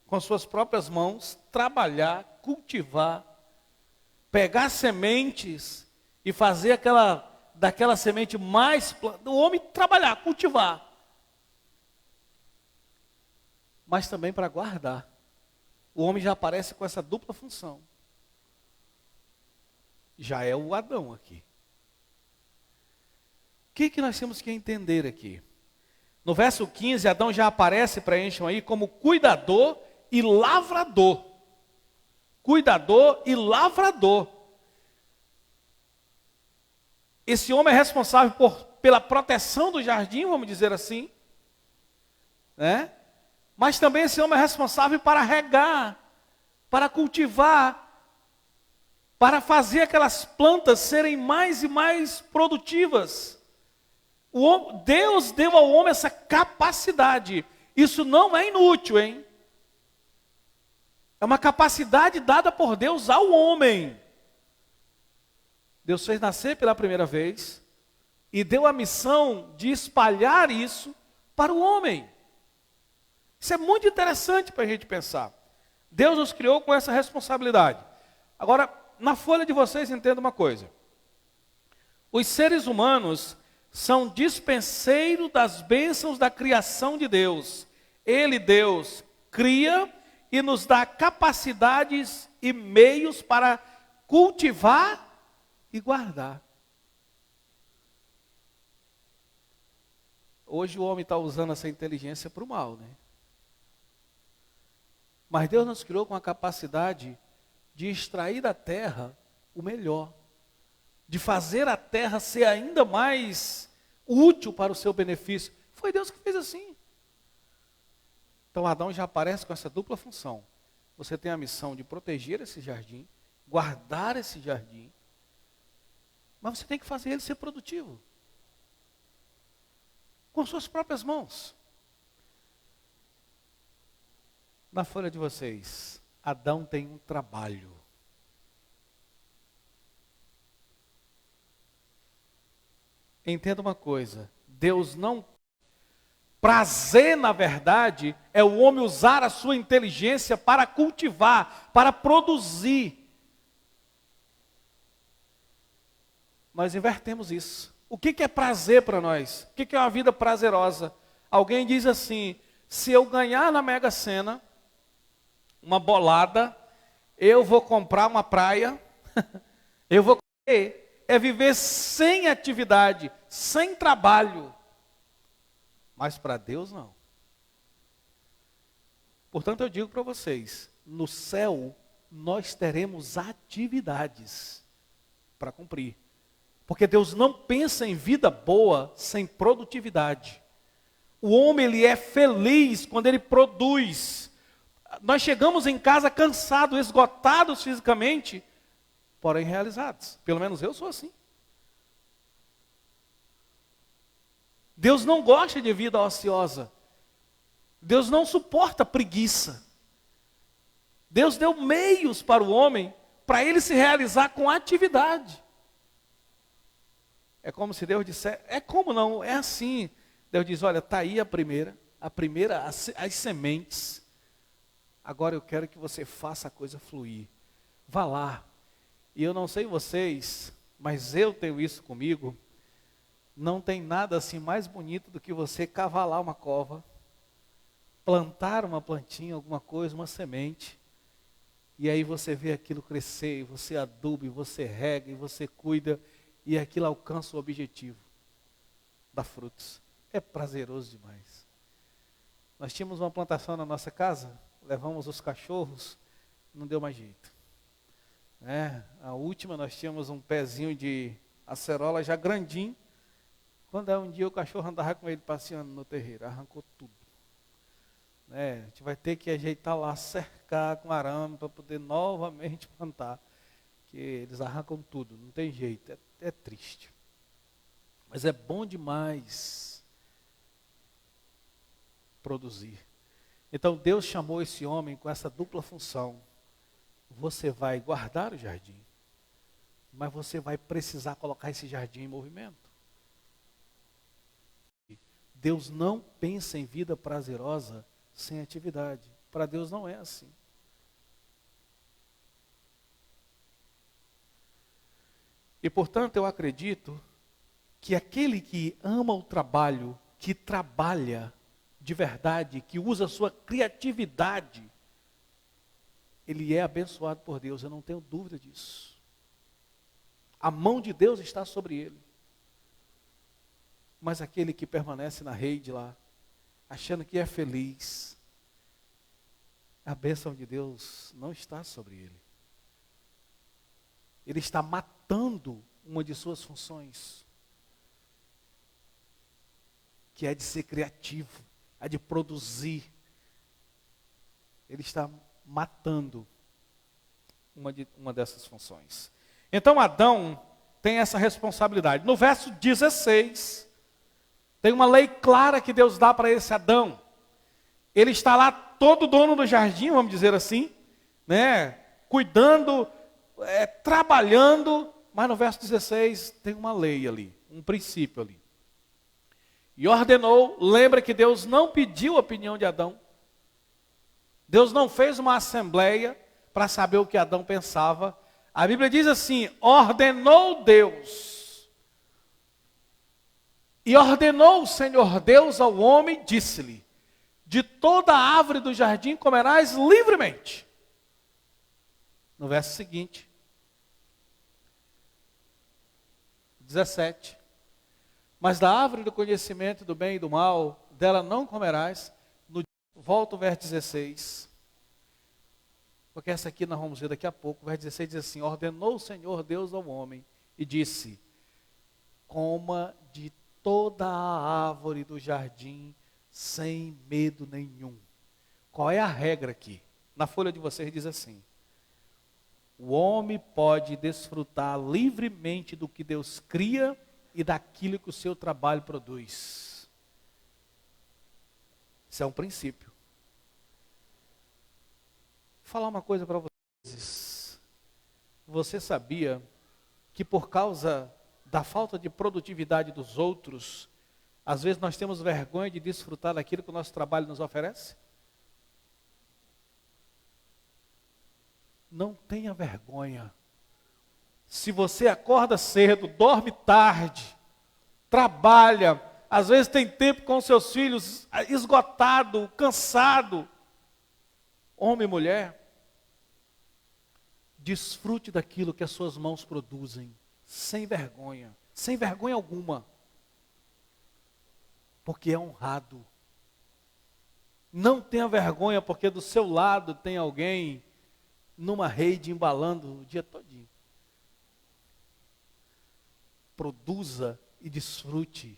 com suas próprias mãos, trabalhar, cultivar, pegar sementes e fazer daquela semente do homem trabalhar, cultivar. Mas também para guardar. O homem já aparece com essa dupla função. Já é o Adão aqui. O que nós temos que entender aqui? No verso 15, Adão já aparece, preencham aí, como cuidador e lavrador. Cuidador e lavrador. Esse homem é responsável pela proteção do jardim, vamos dizer assim, né? Mas também esse homem é responsável para regar, para cultivar, para fazer aquelas plantas serem mais e mais produtivas. Deus deu ao homem essa capacidade. Isso não é inútil, hein? É uma capacidade dada por Deus ao homem. Deus fez nascer pela primeira vez e deu a missão de espalhar isso para o homem. Isso é muito interessante para a gente pensar. Deus nos criou com essa responsabilidade. Agora, na folha de vocês, entenda uma coisa. Os seres humanos são dispenseiros das bênçãos da criação de Deus. Ele, Deus, cria e nos dá capacidades e meios para cultivar e guardar. Hoje o homem está usando essa inteligência para o mal, né? Mas Deus nos criou com a capacidade de extrair da terra o melhor, de fazer a terra ser ainda mais útil para o seu benefício. Foi Deus que fez assim. Então Adão já aparece com essa dupla função. Você tem a missão de proteger esse jardim, guardar esse jardim, mas você tem que fazer ele ser produtivo. Com suas próprias mãos. Na folha de vocês, Adão tem um trabalho. Entenda uma coisa, Deus não... Prazer, na verdade, é o homem usar a sua inteligência para cultivar, para produzir. Nós invertemos isso. O que é prazer para nós? O que é uma vida prazerosa? Alguém diz assim, se eu ganhar na Mega Sena, uma bolada, eu vou comprar uma praia, eu vou comer. É viver sem atividade, sem trabalho. Mas para Deus não. Portanto eu digo para vocês, no céu nós teremos atividades para cumprir. Porque Deus não pensa em vida boa sem produtividade. O homem ele é feliz quando ele produz. Nós chegamos em casa cansados, esgotados fisicamente, porém realizados. Pelo menos eu sou assim. Deus não gosta de vida ociosa. Deus não suporta preguiça. Deus deu meios para o homem, para ele se realizar com atividade. É como se Deus dissesse, é como não, é assim. Deus diz, olha, está aí a primeira, as sementes. Agora eu quero que você faça a coisa fluir. Vá lá. E eu não sei vocês, mas eu tenho isso comigo. Não tem nada assim mais bonito do que você cavalar uma cova, plantar uma plantinha, alguma coisa, uma semente, e aí você vê aquilo crescer, e você aduba, e você rega, e você cuida, e aquilo alcança o objetivo, dá frutos. É prazeroso demais. Nós tínhamos uma plantação na nossa casa, levamos os cachorros, não deu mais jeito. A última nós tínhamos um pezinho de acerola já grandinho. Quando um dia o cachorro andava com ele passeando no terreiro, arrancou tudo. A gente vai ter que ajeitar lá, cercar com arame para poder novamente plantar. Que eles arrancam tudo, não tem jeito, é triste. Mas é bom demais produzir. Então Deus chamou esse homem com essa dupla função. Você vai guardar o jardim, mas você vai precisar colocar esse jardim em movimento. Deus não pensa em vida prazerosa sem atividade. Para Deus não é assim. E portanto eu acredito que aquele que ama o trabalho, que trabalha de verdade, que usa a sua criatividade, ele é abençoado por Deus, eu não tenho dúvida disso. A mão de Deus está sobre ele. Mas aquele que permanece na rede lá, achando que é feliz, a bênção de Deus não está sobre ele. Ele está matando uma de suas funções, que é de ser criativo, a de produzir. Ele está matando uma dessas funções. Então Adão tem essa responsabilidade. No verso 16, tem uma lei clara que Deus dá para esse Adão. Ele está lá todo dono do jardim, vamos dizer assim, cuidando, trabalhando, mas no verso 16 tem uma lei ali, um princípio ali. E ordenou, lembra que Deus não pediu a opinião de Adão. Deus não fez uma assembleia para saber o que Adão pensava. A Bíblia diz assim, ordenou Deus. E ordenou o Senhor Deus ao homem, disse-lhe: de toda a árvore do jardim comerás livremente. No verso seguinte, 17. Mas da árvore do conhecimento do bem e do mal, dela não comerás. Volta o verso 16. Porque essa aqui nós vamos ver daqui a pouco. O verso 16 diz assim: ordenou o Senhor Deus ao homem e disse: coma de toda a árvore do jardim sem medo nenhum. Qual é a regra aqui? Na folha de vocês diz assim: o homem pode desfrutar livremente do que Deus cria e daquilo que o seu trabalho produz. Isso é um princípio. Vou falar uma coisa para vocês. Você sabia que por causa da falta de produtividade dos outros, às vezes nós temos vergonha de desfrutar daquilo que o nosso trabalho nos oferece? Não tenha vergonha. Se você acorda cedo, dorme tarde, trabalha, às vezes tem tempo com seus filhos esgotado, cansado, homem e mulher, desfrute daquilo que as suas mãos produzem, sem vergonha alguma, porque é honrado. Não tenha vergonha porque do seu lado tem alguém numa rede embalando o dia todinho. Produza e desfrute.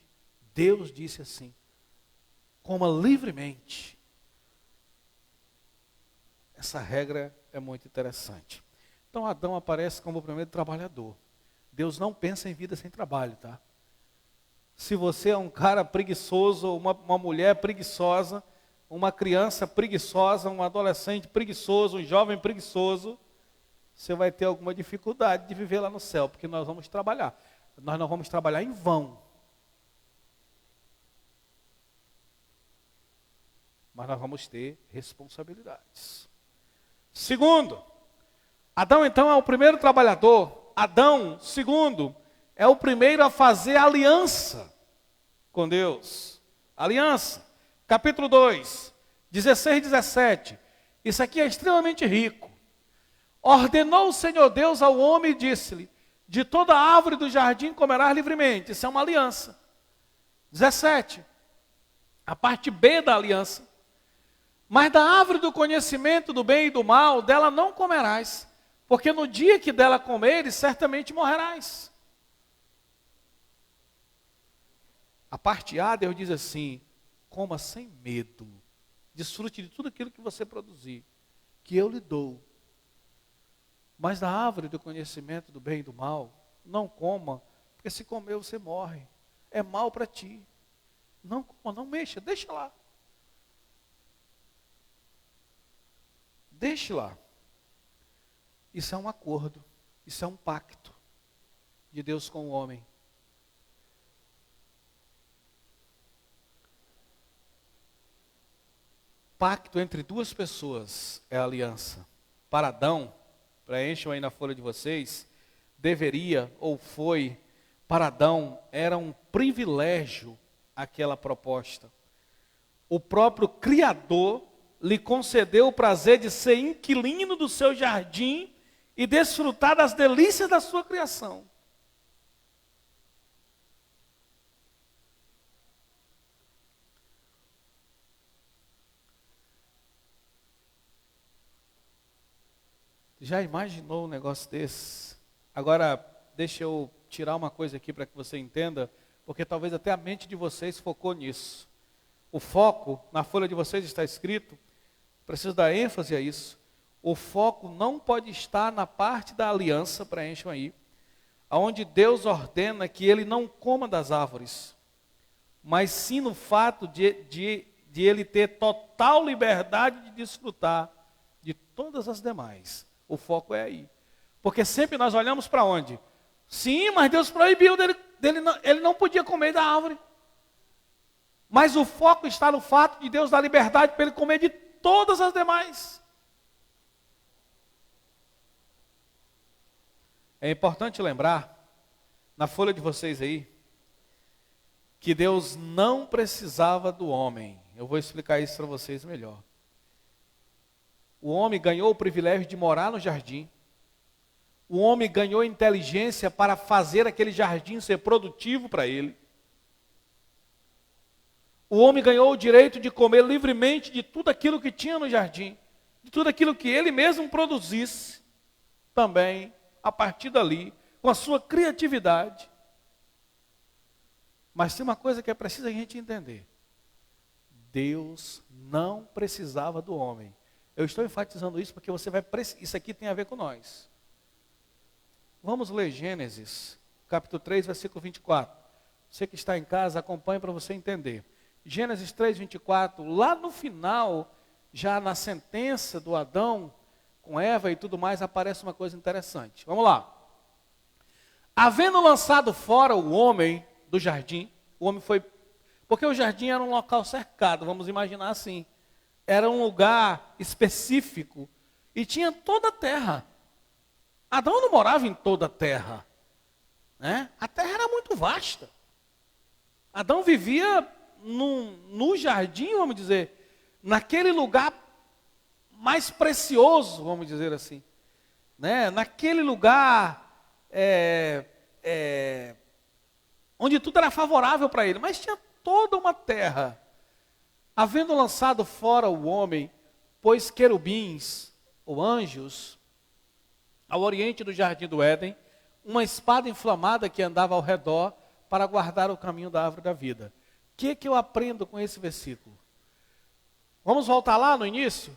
Deus disse assim: coma livremente. Essa regra é muito interessante. Então Adão aparece como o primeiro trabalhador. Deus não pensa em vida sem trabalho, tá? Se você é um cara preguiçoso, uma mulher preguiçosa, uma criança preguiçosa, um adolescente preguiçoso, um jovem preguiçoso, você vai ter alguma dificuldade de viver lá no céu, porque nós vamos trabalhar. Nós não vamos trabalhar em vão. Mas nós vamos ter responsabilidades. Segundo, Adão então é o primeiro trabalhador. Adão, segundo, é o primeiro a fazer aliança com Deus. Aliança. Capítulo 2, 16 e 17. Isso aqui é extremamente rico. Ordenou o Senhor Deus ao homem e disse-lhe: de toda a árvore do jardim comerás livremente. Isso é uma aliança. 17. A parte B da aliança. Mas da árvore do conhecimento do bem e do mal, dela não comerás, porque no dia que dela comeres, certamente morrerás. A parte A, Deus diz assim: coma sem medo, desfrute de tudo aquilo que você produzir, que eu lhe dou. Mas da árvore do conhecimento do bem e do mal, não coma, porque se comer você morre. É mal para ti. Não coma, não mexa, deixa lá. Deixe lá. Isso é um acordo, isso é um pacto de Deus com o homem. Pacto entre duas pessoas é a aliança. Para Adão, preencham aí na folha de vocês, deveria ou foi, para Adão era um privilégio aquela proposta. O próprio Criador lhe concedeu o prazer de ser inquilino do seu jardim e desfrutar das delícias da sua criação. Já imaginou um negócio desse? Agora, deixa eu tirar uma coisa aqui para que você entenda, porque talvez até a mente de vocês focou nisso. O foco, na folha de vocês está escrito, preciso dar ênfase a isso. O foco não pode estar na parte da aliança, preencham aí, onde Deus ordena que ele não coma das árvores, mas sim no fato de ele ter total liberdade de desfrutar de todas as demais. O foco é aí. Porque sempre nós olhamos para onde? Sim, mas Deus proibiu ele não podia comer da árvore. Mas o foco está no fato de Deus dar liberdade para ele comer de todas as demais. É importante lembrar, na folha de vocês aí, que Deus não precisava do homem. Eu vou explicar isso para vocês melhor. O homem ganhou o privilégio de morar no jardim. O homem ganhou inteligência para fazer aquele jardim ser produtivo para ele. O homem ganhou o direito de comer livremente de tudo aquilo que tinha no jardim, de tudo aquilo que ele mesmo produzisse, também, a partir dali, com a sua criatividade. Mas tem uma coisa que é preciso a gente entender. Deus não precisava do homem. Eu estou enfatizando isso porque isso aqui tem a ver com nós. Vamos ler Gênesis, capítulo 3, versículo 24. Você que está em casa, acompanhe para você entender. Gênesis 3, 24, lá no final, já na sentença do Adão com Eva e tudo mais, aparece uma coisa interessante. Vamos lá. Havendo lançado fora o homem do jardim, o homem foi... Porque o jardim era um local cercado, vamos imaginar assim. Era um lugar específico e tinha toda a terra. Adão não morava em toda a terra, né? A terra era muito vasta. Adão vivia no jardim, vamos dizer, naquele lugar mais precioso, vamos dizer assim, né? Naquele lugar onde tudo era favorável para ele, mas tinha toda uma terra. Havendo lançado fora o homem, pôs querubins, ou anjos, ao oriente do jardim do Éden, uma espada inflamada que andava ao redor para guardar o caminho da árvore da vida. O que eu aprendo com esse versículo? Vamos voltar lá no início?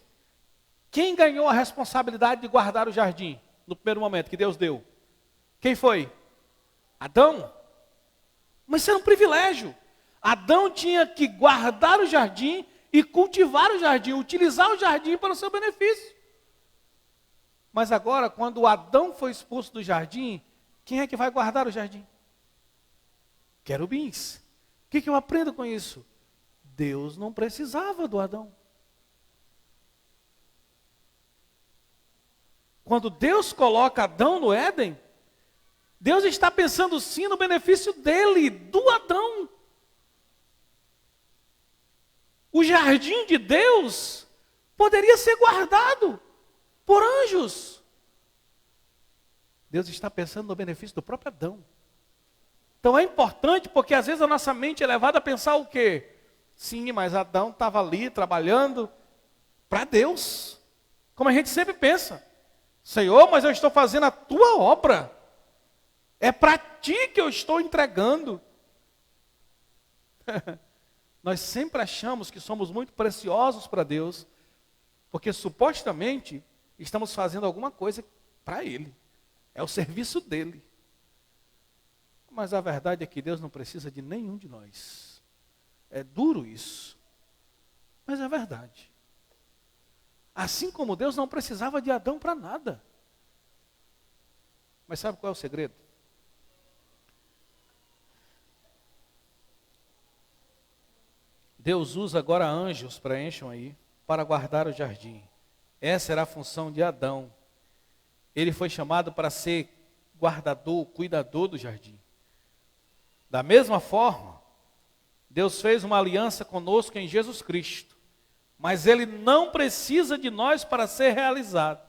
Quem ganhou a responsabilidade de guardar o jardim, no primeiro momento, que Deus deu? Quem foi? Adão? Mas isso era um privilégio. Adão tinha que guardar o jardim e cultivar o jardim, utilizar o jardim para o seu benefício. Mas agora, quando Adão foi expulso do jardim, quem é que vai guardar o jardim? Querubins. O que eu aprendo com isso? Deus não precisava do Adão. Quando Deus coloca Adão no Éden, Deus está pensando sim no benefício dele, do Adão. O jardim de Deus poderia ser guardado por anjos. Deus está pensando no benefício do próprio Adão. Então é importante porque às vezes a nossa mente é levada a pensar o quê? Sim, mas Adão estava ali trabalhando para Deus. Como a gente sempre pensa. Senhor, mas eu estou fazendo a tua obra. É para ti que eu estou entregando. Nós sempre achamos que somos muito preciosos para Deus, porque supostamente estamos fazendo alguma coisa para Ele. É o serviço dEle. Mas a verdade é que Deus não precisa de nenhum de nós. É duro isso, mas é verdade. Assim como Deus não precisava de Adão para nada. Mas sabe qual é o segredo? Deus usa agora anjos, preencham aí, para guardar o jardim. Essa era a função de Adão. Ele foi chamado para ser guardador, cuidador do jardim. Da mesma forma, Deus fez uma aliança conosco em Jesus Cristo. Mas Ele não precisa de nós para ser realizado.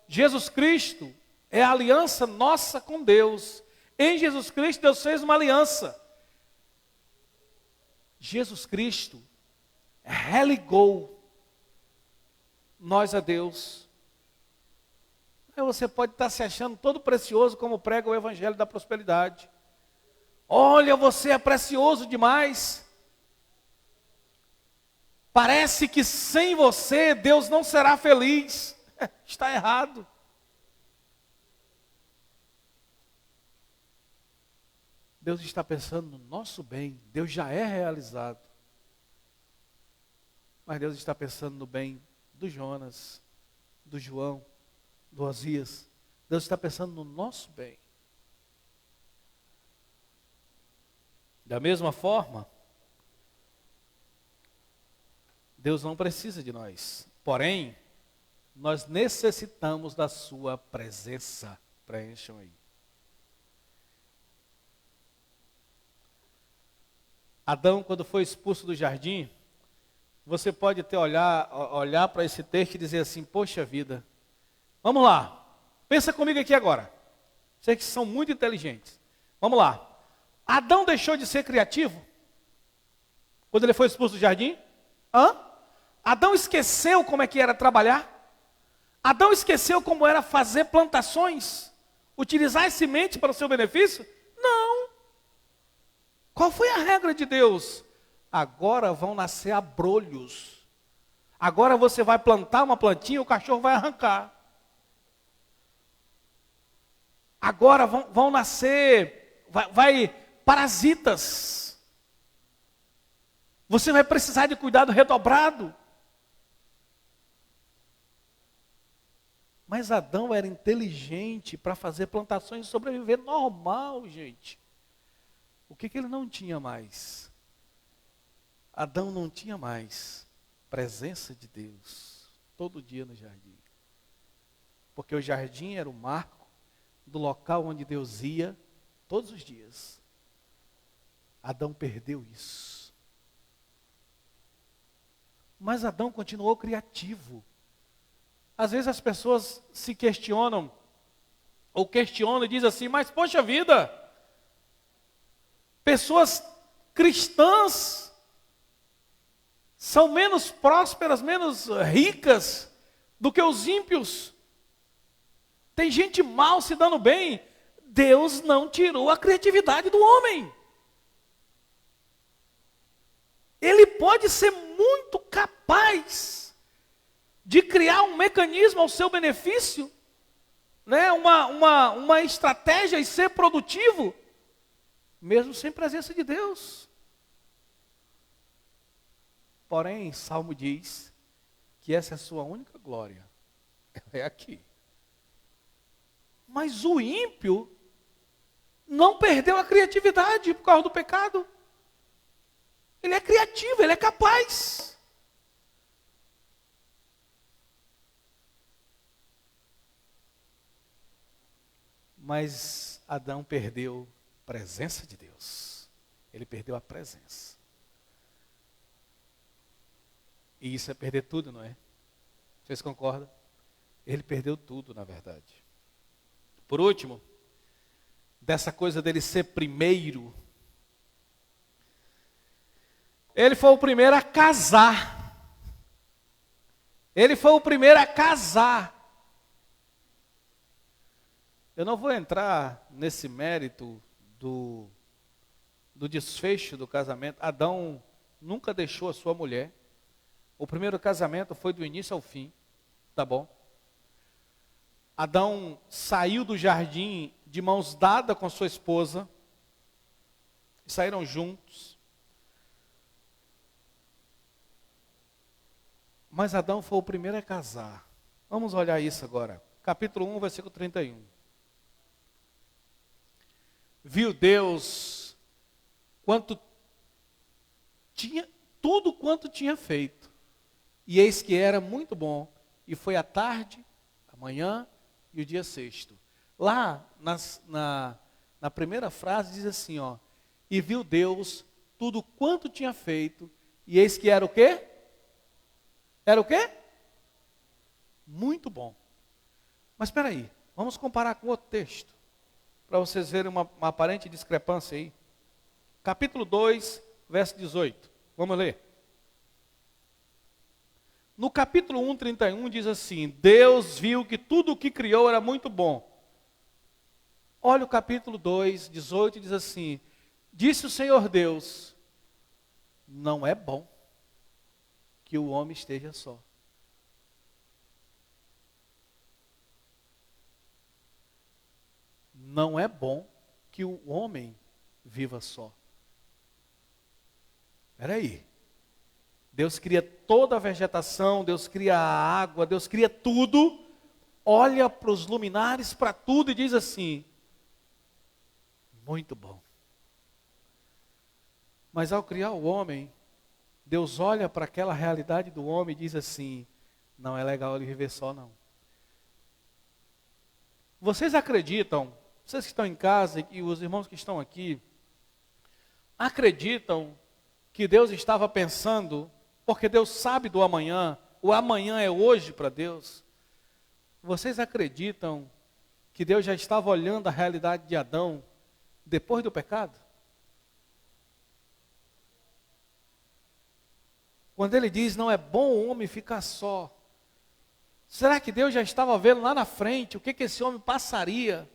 Jesus Cristo é a aliança nossa com Deus. Em Jesus Cristo, Deus fez uma aliança. Jesus Cristo religou nós a Deus. Aí você pode estar se achando todo precioso como prega o Evangelho da Prosperidade. Olha, você é precioso demais. Parece que sem você Deus não será feliz. Está errado. Deus está pensando no nosso bem. Deus já é realizado. Mas Deus está pensando no bem do Jonas, do João, do Osias. Deus está pensando no nosso bem. Da mesma forma, Deus não precisa de nós. Porém, nós necessitamos da sua presença. Preencham aí. Adão, quando foi expulso do jardim, você pode até olhar para esse texto e dizer assim, poxa vida, vamos lá, pensa comigo aqui agora. Vocês que são muito inteligentes. Vamos lá. Adão deixou de ser criativo? Quando ele foi expulso do jardim? Adão esqueceu como é que era trabalhar? Adão esqueceu como era fazer plantações? Utilizar a semente para o seu benefício? Não. Qual foi a regra de Deus? Agora vão nascer abrolhos. Agora você vai plantar uma plantinha, o cachorro vai arrancar. Agora vão nascer, vai parasitas. Você vai precisar de cuidado redobrado. Mas Adão era inteligente para fazer plantações e sobreviver normal, gente. O que ele não tinha mais? Adão não tinha mais presença de Deus todo dia no jardim. Porque o jardim era o marco do local onde Deus ia todos os dias. Adão perdeu isso. Mas Adão continuou criativo. Às vezes as pessoas se questionam, ou questionam e dizem assim, mas poxa vida, pessoas cristãs são menos prósperas, menos ricas do que os ímpios. Tem gente mal se dando bem. Deus não tirou a criatividade do homem. Ele pode ser muito capaz de criar um mecanismo ao seu benefício, né? uma estratégia e ser produtivo, mesmo sem presença de Deus. Porém, Salmo diz que essa é a sua única glória. É aqui. Mas o ímpio não perdeu a criatividade por causa do pecado. Ele é criativo, ele é capaz. Mas Adão perdeu a presença de Deus. Ele perdeu a presença. E isso é perder tudo, não é? Vocês concordam? Ele perdeu tudo, na verdade. Por último, dessa coisa dele ser primeiro, ele foi o primeiro a casar. Ele foi o primeiro a casar. Eu não vou entrar nesse mérito do desfecho do casamento. Adão nunca deixou a sua mulher. O primeiro casamento foi do início ao fim, tá bom? Adão saiu do jardim de mãos dadas com sua esposa, e saíram juntos. Mas Adão foi o primeiro a casar. Vamos olhar isso agora. Capítulo 1, versículo 31. Viu Deus tudo quanto tinha feito. E eis que era muito bom. E foi a tarde, a manhã e o dia sexto. Lá na primeira frase diz assim, ó. E viu Deus tudo quanto tinha feito. E eis que era o quê? Era o quê? Muito bom. Mas espera aí, vamos comparar com outro texto. Para vocês verem uma aparente discrepância aí. Capítulo 2, verso 18. Vamos ler. No capítulo 1, 31 diz assim, Deus viu que tudo o que criou era muito bom. Olha o capítulo 2, 18 diz assim, disse o Senhor Deus, não é bom que o homem esteja só. Não é bom que o homem viva só. Espera aí. Deus cria toda a vegetação, Deus cria a água, Deus cria tudo. Olha para os luminares, para tudo e diz assim, muito bom. Mas ao criar o homem, Deus olha para aquela realidade do homem e diz assim, não é legal ele viver só não. Vocês acreditam, vocês que estão em casa e os irmãos que estão aqui, acreditam que Deus estava pensando, porque Deus sabe do amanhã, o amanhã é hoje para Deus. Vocês acreditam que Deus já estava olhando a realidade de Adão depois do pecado? Quando ele diz, não é bom o homem ficar só. Será que Deus já estava vendo lá na frente o que esse homem passaria?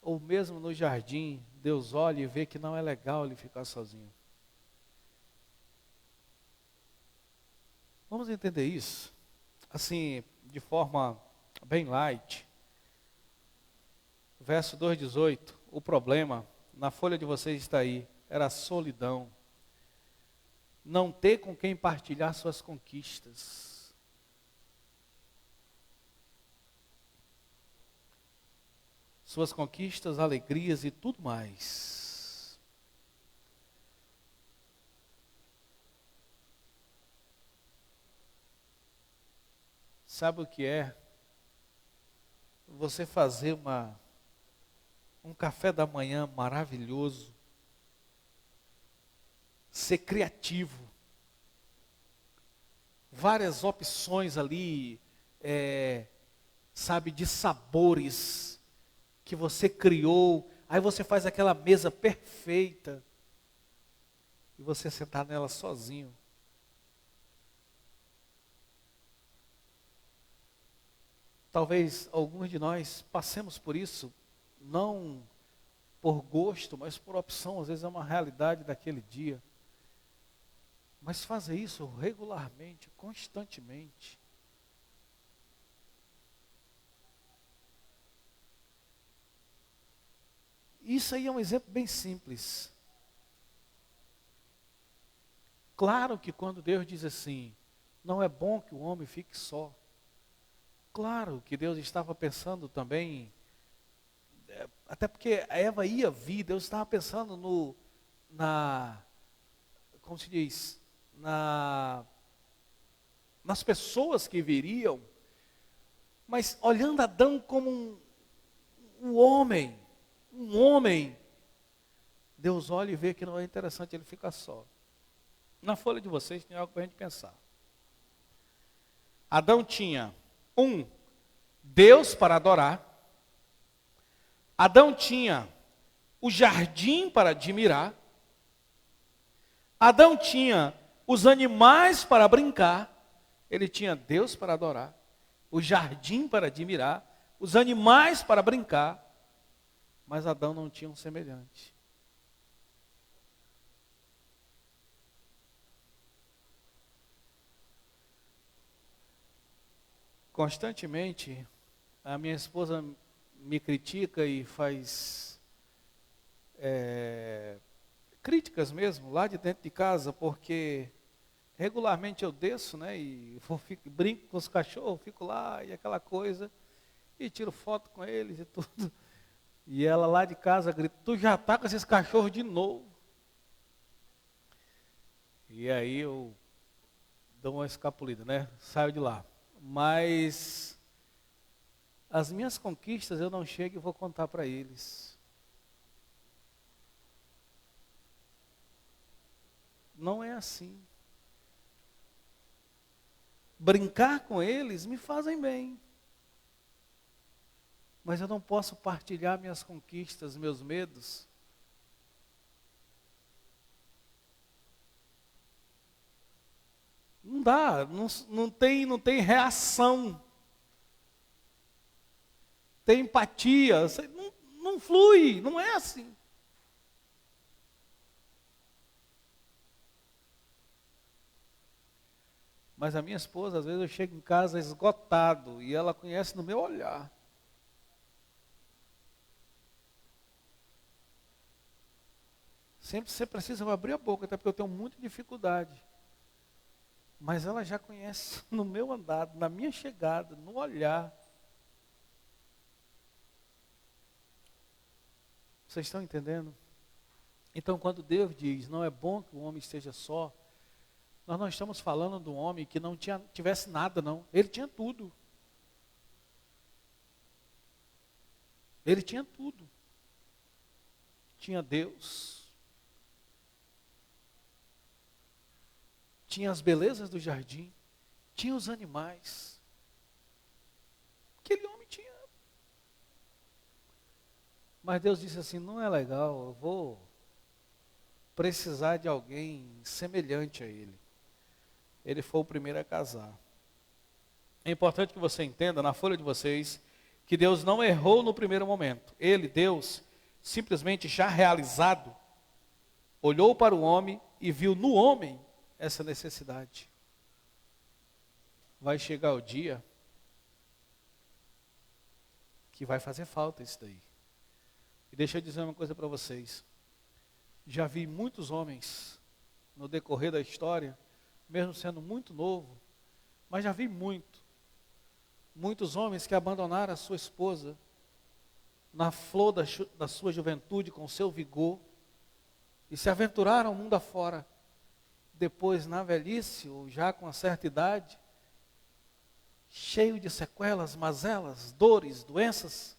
Ou mesmo no jardim, Deus olha e vê que não é legal ele ficar sozinho. Vamos entender isso? Assim, de forma bem light. Verso 2,18, o problema, na folha de vocês está aí, era a solidão. Não ter com quem partilhar suas conquistas. Suas conquistas, alegrias e tudo mais. Sabe o que é? Você fazer um café da manhã maravilhoso. Ser criativo. Várias opções ali, sabe, de sabores que você criou. Aí você faz aquela mesa perfeita. E você sentar nela sozinho. Talvez alguns de nós passemos por isso, não por gosto, mas por opção. Às vezes é uma realidade daquele dia. Mas fazer isso regularmente, constantemente. Isso aí é um exemplo bem simples. Claro que quando Deus diz assim, não é bom que o homem fique só. Claro que Deus estava pensando também, até porque a Eva ia vir, Deus estava pensando como se diz, nas pessoas que viriam, mas olhando Adão como um homem, Deus olha e vê que não é interessante ele ficar só. Na folha de vocês tem algo para a gente pensar. Adão tinha Deus para adorar. Adão tinha o jardim para admirar. Adão tinha os animais para brincar. Ele tinha Deus para adorar, o jardim para admirar, os animais para brincar. Mas Adão não tinha um semelhante. Constantemente, a minha esposa me critica e faz críticas mesmo, lá de dentro de casa, porque regularmente eu desço, né, e brinco com os cachorros, fico lá e aquela coisa, e tiro foto com eles e tudo. E ela lá de casa grita, tu já tá com esses cachorros de novo. E aí eu dou uma escapulida, né, saio de lá. Mas as minhas conquistas eu não chego e vou contar para eles. Não é assim. Brincar com eles me fazem bem. Mas eu não posso partilhar minhas conquistas, meus medos. Não dá, não tem reação. Tem empatia, não flui, não é assim. Mas a minha esposa, às vezes eu chego em casa esgotado e ela conhece no meu olhar. Sempre você precisa abrir a boca, até porque eu tenho muita dificuldade. Mas ela já conhece no meu andar, na minha chegada, no olhar. Vocês estão entendendo? Então, quando Deus diz, não é bom que o homem esteja só, nós não estamos falando de um homem que não tivesse nada, não. Ele tinha tudo. Ele tinha tudo. tinha Deus, tinha as belezas do jardim, tinha os animais. Aquele homem tinha. Mas Deus disse assim, não é legal, eu vou precisar de alguém semelhante a ele. Ele foi o primeiro a casar. É importante que você entenda, na folha de vocês, que Deus não errou no primeiro momento. Ele, Deus, simplesmente já realizado, olhou para o homem e viu no homem essa necessidade. Vai chegar o dia que vai fazer falta isso daí. E deixa eu dizer uma coisa para vocês. Já vi muitos homens no decorrer da história, mesmo sendo muito novo, mas já vi muitos homens que abandonaram a sua esposa na flor da sua juventude, com seu vigor, e se aventuraram ao mundo afora. Depois, na velhice, ou já com uma certa idade, cheio de sequelas, mazelas, dores, doenças,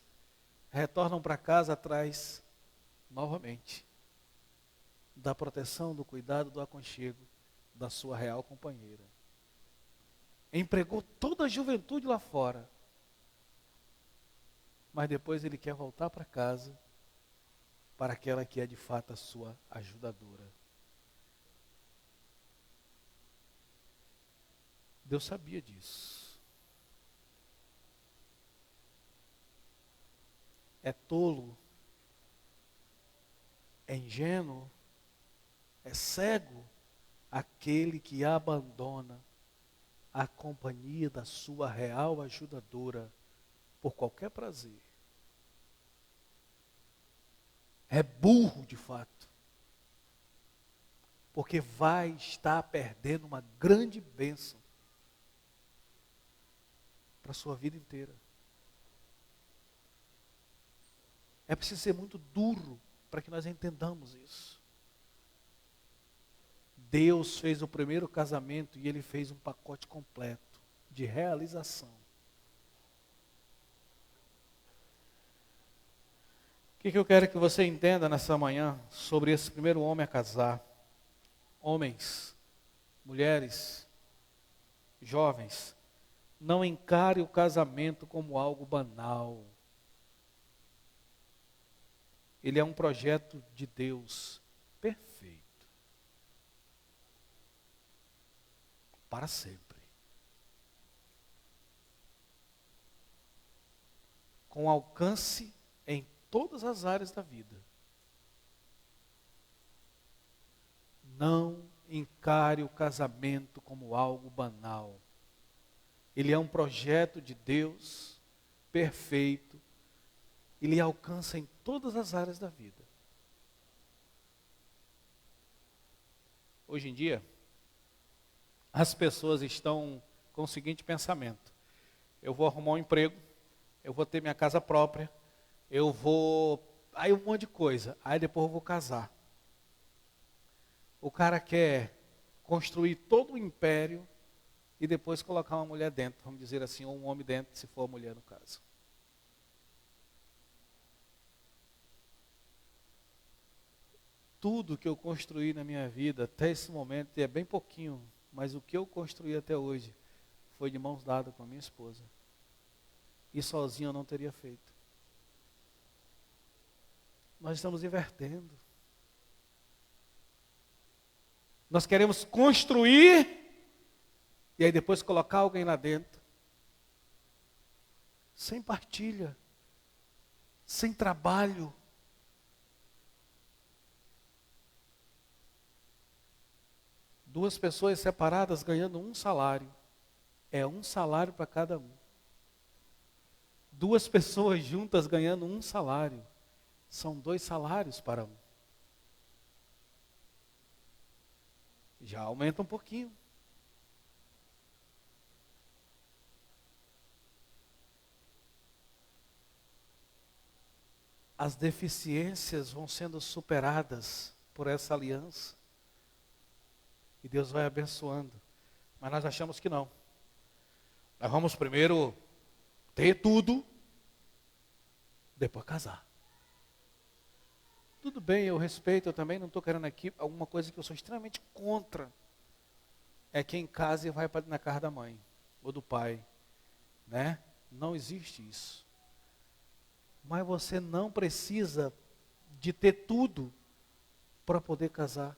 retornam para casa atrás novamente da proteção, do cuidado, do aconchego da sua real companheira. Empregou toda a juventude lá fora, mas depois ele quer voltar para casa, para aquela que é de fato a sua ajudadora. Deus sabia disso. É tolo, é ingênuo, é cego aquele que abandona a companhia da sua real ajudadora por qualquer prazer. É burro de fato, porque vai estar perdendo uma grande bênção para a sua vida inteira. É preciso ser muito duro para que nós entendamos isso. Deus fez o primeiro casamento e Ele fez um pacote completo de realização. O que eu quero que você entenda nessa manhã sobre esse primeiro homem a casar? Homens, mulheres, jovens, não encare o casamento como algo banal. Ele é um projeto de Deus perfeito. Para sempre. Com alcance em todas as áreas da vida. Não encare o casamento como algo banal. Ele é um projeto de Deus perfeito. Ele alcança em todas as áreas da vida. Hoje em dia, as pessoas estão com o seguinte pensamento: eu vou arrumar um emprego, eu vou ter minha casa própria, aí um monte de coisa, aí depois eu vou casar. O cara quer construir todo o império e depois colocar uma mulher dentro, vamos dizer assim, ou um homem dentro, se for a mulher no caso. Tudo que eu construí na minha vida até esse momento, e é bem pouquinho, mas o que eu construí até hoje foi de mãos dadas com a minha esposa. E sozinho eu não teria feito. Nós estamos invertendo. Nós queremos construir e aí depois colocar alguém lá dentro. Sem partilha, sem trabalho. Duas pessoas separadas ganhando um salário. É um salário para cada um. Duas pessoas juntas ganhando um salário. São 2 salários para um. Já aumenta um pouquinho. As deficiências vão sendo superadas por essa aliança. E Deus vai abençoando. Mas nós achamos que não. Nós vamos primeiro ter tudo, depois casar. Tudo bem, eu respeito, eu também não estou querendo aqui alguma coisa que eu sou extremamente contra. É quem casa e vai na casa da mãe ou do pai, né? Não existe isso. Mas você não precisa de ter tudo para poder casar.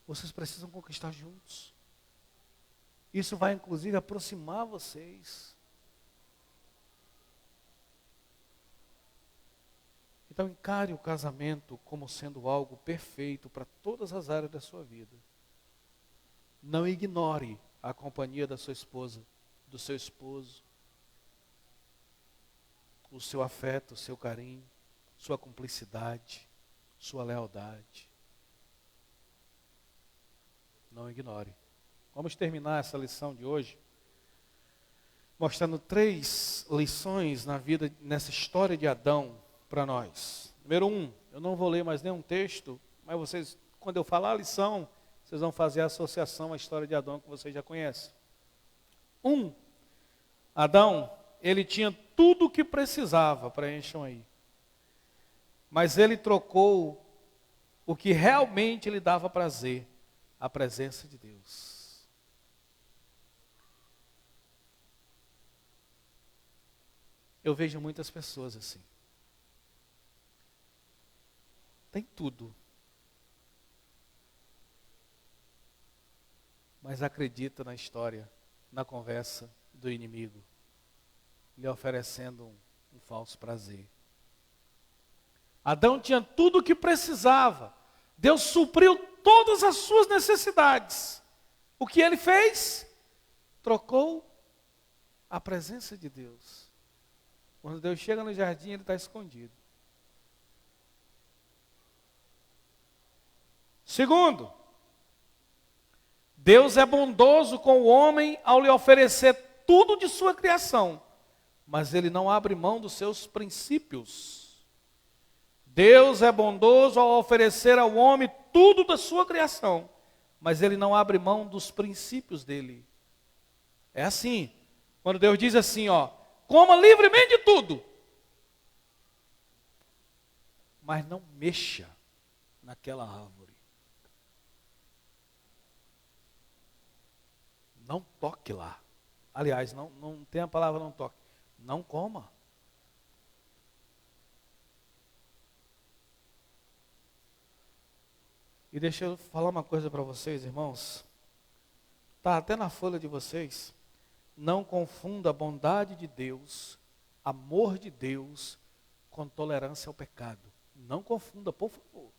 Vocês precisam conquistar juntos. Isso vai inclusive aproximar vocês. Então encare o casamento como sendo algo perfeito para todas as áreas da sua vida. Não ignore a companhia da sua esposa, do seu esposo, o seu afeto, o seu carinho, sua cumplicidade, sua lealdade. Não ignore. Vamos terminar essa lição de hoje mostrando 3 lições na vida, nessa história de Adão para nós. Número 1, eu não vou ler mais nenhum texto, mas vocês, quando eu falar a lição, vocês vão fazer a associação à história de Adão que vocês já conhecem. 1, Adão, ele tinha tudo o que precisava, preencham aí. Mas ele trocou o que realmente lhe dava prazer, a presença de Deus. Eu vejo muitas pessoas assim. Tem tudo. Mas acredita na história, na conversa do inimigo, lhe oferecendo um falso prazer. Adão tinha tudo o que precisava. Deus supriu todas as suas necessidades. O que ele fez? Trocou a presença de Deus. Quando Deus chega no jardim, ele está escondido. Segundo, Deus é bondoso com o homem ao lhe oferecer tudo de sua criação, mas ele não abre mão dos seus princípios. Deus é bondoso ao oferecer ao homem tudo da sua criação, mas ele não abre mão dos princípios dele. É assim, quando Deus diz assim, ó, coma livremente de tudo, mas não mexa naquela árvore. Não toque lá. Aliás, não tem a palavra não toque. Não coma. E deixa eu falar uma coisa para vocês, irmãos. Está até na folha de vocês. Não confunda a bondade de Deus, amor de Deus, com tolerância ao pecado. Não confunda, por favor.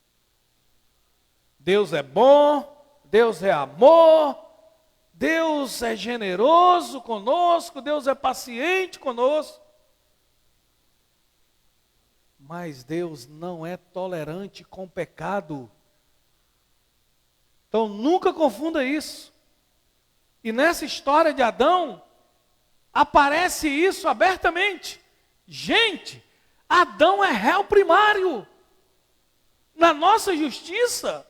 Deus é bom, Deus é amor, Deus é generoso conosco, Deus é paciente conosco. Mas Deus não é tolerante com o pecado. Então nunca confunda isso. E nessa história de Adão, aparece isso abertamente. Gente, Adão é réu primário. Na nossa justiça,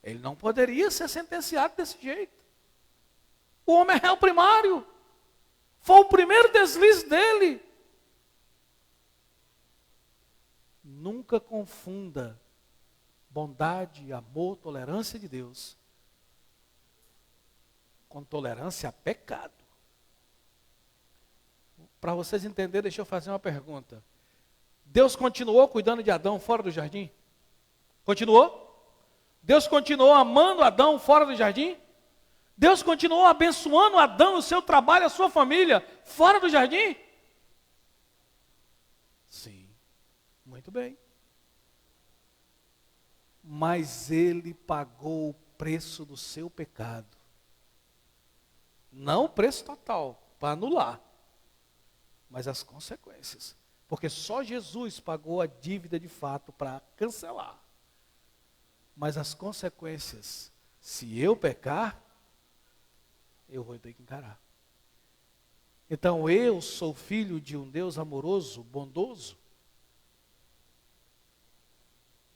ele não poderia ser sentenciado desse jeito. O homem é réu primário. Foi o primeiro deslize dele. Nunca confunda bondade, amor, tolerância de Deus com tolerância a pecado. Para vocês entenderem, deixa eu fazer uma pergunta. Deus continuou cuidando de Adão fora do jardim? Continuou? Deus continuou amando Adão fora do jardim? Deus continuou abençoando Adão, o seu trabalho, a sua família, fora do jardim? Sim, muito bem. Mas ele pagou o preço do seu pecado. Não o preço total, para anular, mas as consequências. Porque só Jesus pagou a dívida de fato para cancelar. Mas as consequências, se eu pecar, eu vou ter que encarar. Então eu sou filho de um Deus amoroso, bondoso,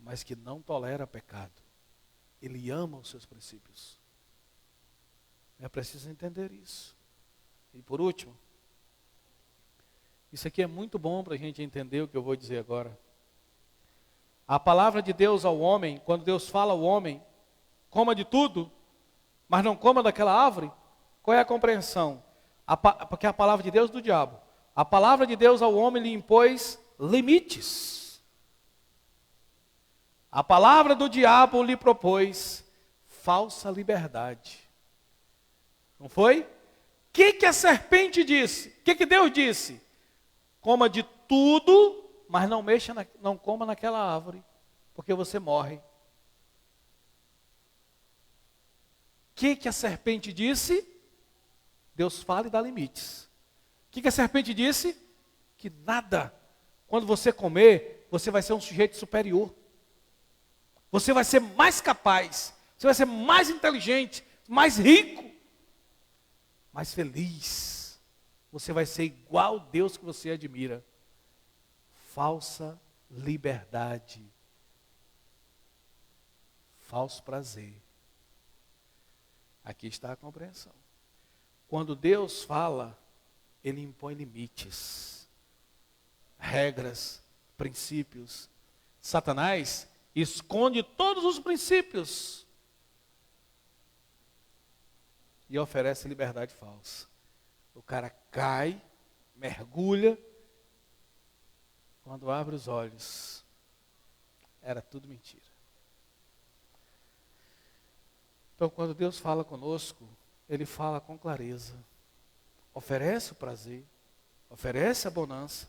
mas que não tolera pecado. Ele ama os seus princípios. É preciso entender isso. E por último, isso aqui é muito bom para a gente entender o que eu vou dizer agora. A palavra de Deus ao homem, quando Deus fala ao homem, coma de tudo, mas não coma daquela árvore, qual é a compreensão? Porque a palavra de Deus é do diabo. A palavra de Deus ao homem lhe impôs limites. A palavra do diabo lhe propôs falsa liberdade. Não foi? O que a serpente disse? O que Deus disse? Coma de tudo, mas não coma naquela árvore, porque você morre. O que a serpente disse? Deus fala e dá limites. O que a serpente disse? Que nada. Quando você comer, você vai ser um sujeito superior. Você vai ser mais capaz. Você vai ser mais inteligente, mais rico, mais feliz. Você vai ser igual ao Deus que você admira. Falsa liberdade. Falso prazer. Aqui está a compreensão. Quando Deus fala, Ele impõe limites, regras, princípios. Satanás esconde todos os princípios e oferece liberdade falsa. O cara cai, mergulha, quando abre os olhos, era tudo mentira. Então, quando Deus fala conosco, Ele fala com clareza. Oferece o prazer, oferece a bonança,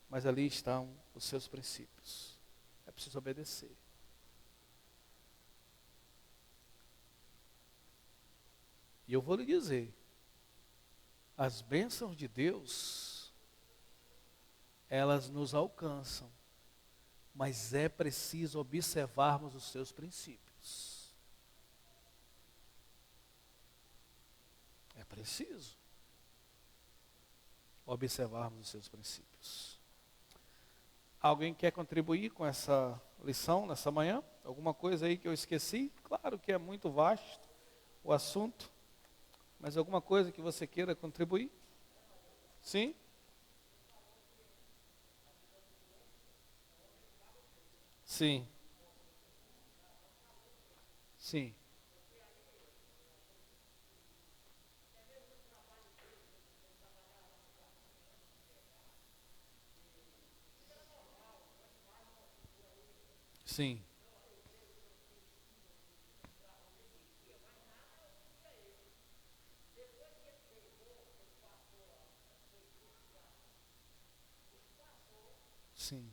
mas ali estão os seus princípios. É preciso obedecer. E eu vou lhe dizer, as bênçãos de Deus, elas nos alcançam, mas é preciso observarmos os seus princípios. É preciso observarmos os seus princípios. Alguém quer contribuir com essa lição nessa manhã? Alguma coisa aí que eu esqueci? Claro que é muito vasto o assunto, mas alguma coisa que você queira contribuir? Sim? Sim. Sim. Sim. Sim.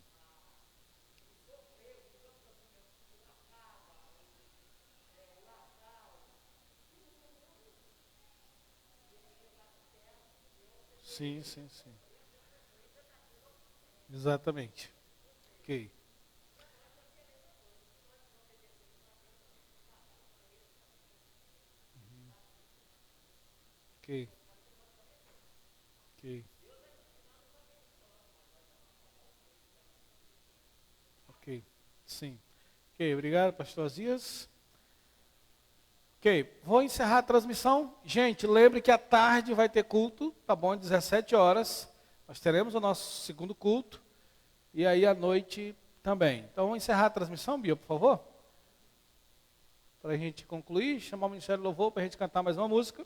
Sim, sim, sim. Exatamente. Ok. Ok. Ok. Ok. Sim. Ok, obrigado, pastor Azias. Ok, vou encerrar a transmissão. Gente, lembre que à tarde vai ter culto, tá bom? 17 horas. Nós teremos o nosso segundo culto. E aí à noite também. Então vamos encerrar a transmissão, Bia, por favor? Para a gente concluir, chamar o Ministério do Louvor para a gente cantar mais uma música.